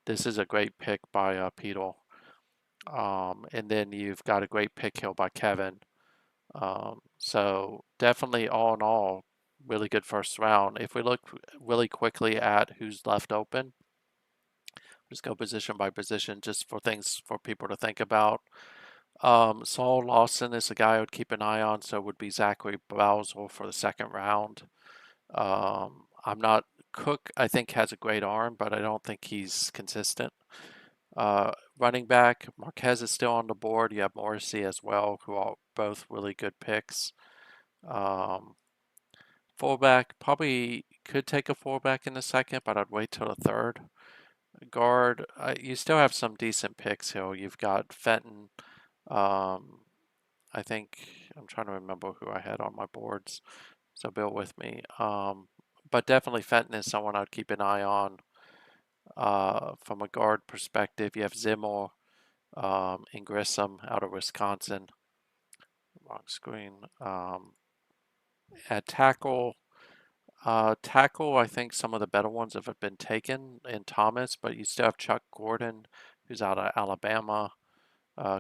This is a great pick by Peter. And then you've got a great pick here by Kevin. So definitely all in all, really good first round. If we look really quickly at who's left open, just go position by position just for things for people to think about. Saul Lawson is a guy I would keep an eye on, so would be Zachary Bowsel for the second round. I'm not Cook, I think, has a great arm, but I don't think he's consistent. Running back, Marquez is still on the board. You have Morrissey as well, who are both really good picks. Um, Fullback, probably could take a fullback in the second, but I'd wait till the third. Guard, you still have some decent picks here. You've got Fenton. Um, I think I'm trying to remember who I had on my boards, so bear with me. But definitely Fenton is someone I'd keep an eye on. From a guard perspective, you have Zimmer and Grissom out of Wisconsin. Wrong screen. At tackle, I think some of the better ones have been taken in Thomas, but you still have Chuck Gordon, who's out of Alabama.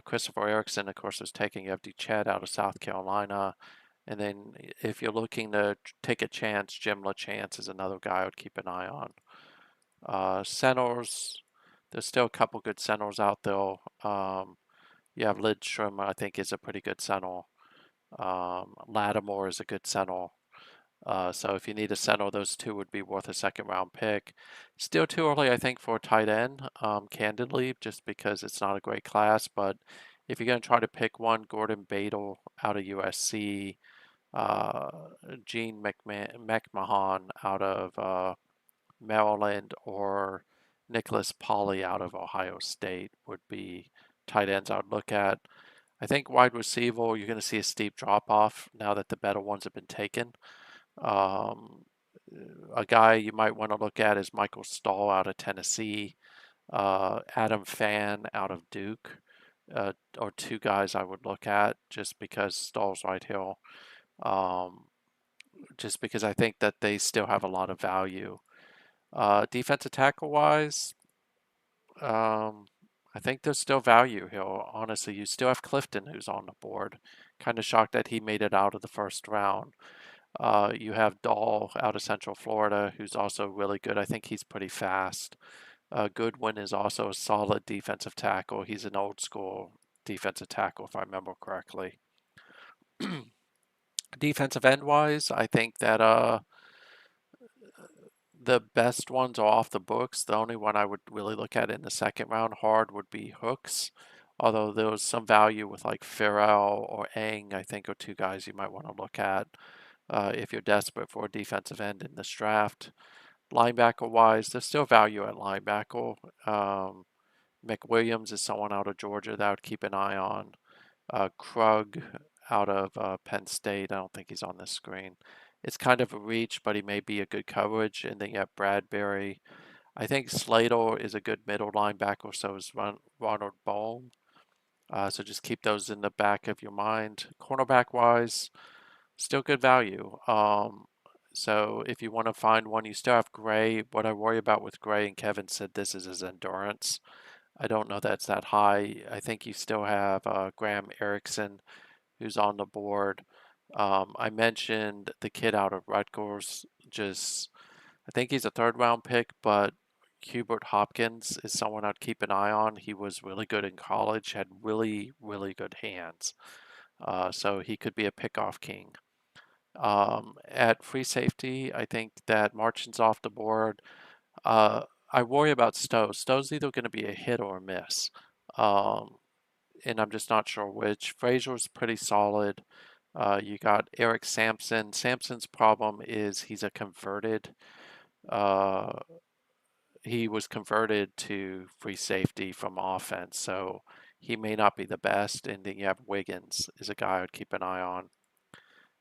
Christopher Erickson, of course, is taking. You have DeChet out of South Carolina. And then if you're looking to take a chance, Jim LaChance is another guy I would keep an eye on. Centers, there's still a couple good centers out there. You have Lidstrom, I think, is a pretty good center. Lattimore is a good center. So if you need a center, those two would be worth a second round pick. Still too early, I think, for a tight end, candidly, just because it's not a great class. But if you're going to try to pick one, Gordon Badel out of USC, uh, Gene McMahon out of Maryland, or Nicholas Pauly out of Ohio State would be tight ends I would look at. I think wide receiver, you're going to see a steep drop off now that the better ones have been taken. Um, a guy you might want to look at is Michael Stahl out of Tennessee, Adam Fan out of Duke, or two guys I would look at just because Stahl's right here. Um, just because I think that they still have a lot of value. Defensive tackle wise, I think there's still value here. Honestly, you still have Clifton who's on the board. Kind of shocked that he made it out of the first round. You have Dahl out of Central Florida, who's also really good. I think he's pretty fast. Goodwin is also a solid defensive tackle. He's an old school defensive tackle, if I remember correctly. Defensive end wise, I think that the best ones are off the books. The only one I would really look at in the second round hard would be Hooks. Although there was some value with like Farrell or Eng, I think are two guys you might want to look at if you're desperate for a defensive end in this draft. Linebacker wise, there's still value at linebacker. McWilliams is someone out of Georgia that I would keep an eye on. Krug out of Penn State. I don't think he's on this screen. It's kind of a reach, but he may be a good coverage. And then you have Bradbury. I think Slater is a good middle linebacker, so is Ronald Bone. So just keep those in the back of your mind. Cornerback wise, still good value. So if you want to find one, you still have Gray. What I worry about with Gray, and Kevin said this is his endurance. I don't know that's that high. I think you still have Graham Erickson, who's on the board. I mentioned the kid out of Rutgers. I think he's a third round pick, but Hubert Hopkins is someone I'd keep an eye on. He was really good in college, had really, really good hands. So he could be a pickoff king. At free safety, I think that Marchin's off the board. I worry about Stowe. Stowe's either going to be a hit or a miss. Um, and I'm just not sure which. Frazier's pretty solid. You got Eric Sampson. Sampson's problem is he's a converted. Uh, he was converted to free safety from offense, so he may not be the best. And then you have Wiggins is a guy I'd keep an eye on.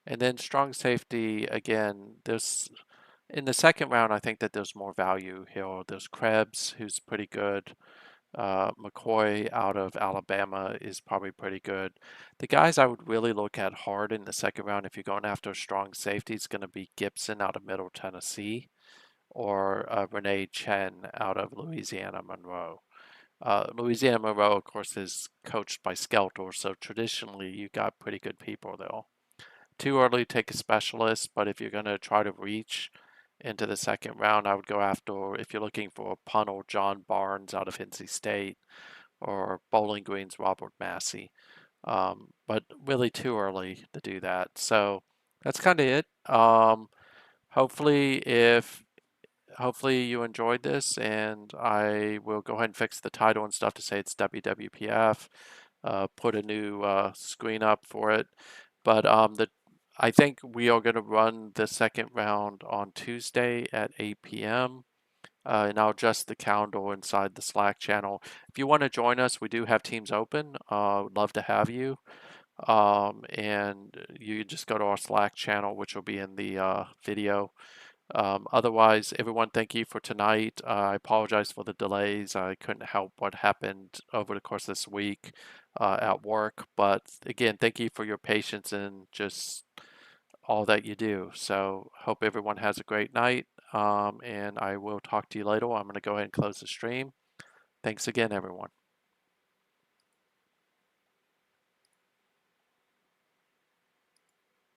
And then strong safety again. There's in the second round, I think that there's more value here. There's Krebs, who's pretty good. McCoy out of Alabama is probably pretty good. The guys I would really look at hard in the second round if you're going after a strong safety is going to be Gibson out of Middle Tennessee or Renee Chen out of Louisiana Monroe. Louisiana Monroe, of course, is coached by Skeltor, so traditionally you got pretty good people there. Too early to take a specialist, but if you're going to try to reach into the second round, I would go after, if you're looking for a punter, John Barnes out of NC State or Bowling Green's Robert Massey. but really too early to do that. So that's kind of it. Hopefully, if hopefully you enjoyed this, and I will go ahead and fix the title and stuff to say it's WWPF. Put a new screen up for it, but I think we are going to run the second round on Tuesday at 8 p.m. And I'll adjust the calendar inside the Slack channel. If you want to join us, we do have teams open. Would love to have you. And you just go to our Slack channel, which will be in the video. Otherwise, everyone, thank you for tonight. I apologize for the delays. I couldn't help what happened over the course of this week at work. But again, thank you for your patience and just all that you do. So, hope everyone has a great night. And I will talk to you later. I'm going to go ahead and close the stream. Thanks again, everyone.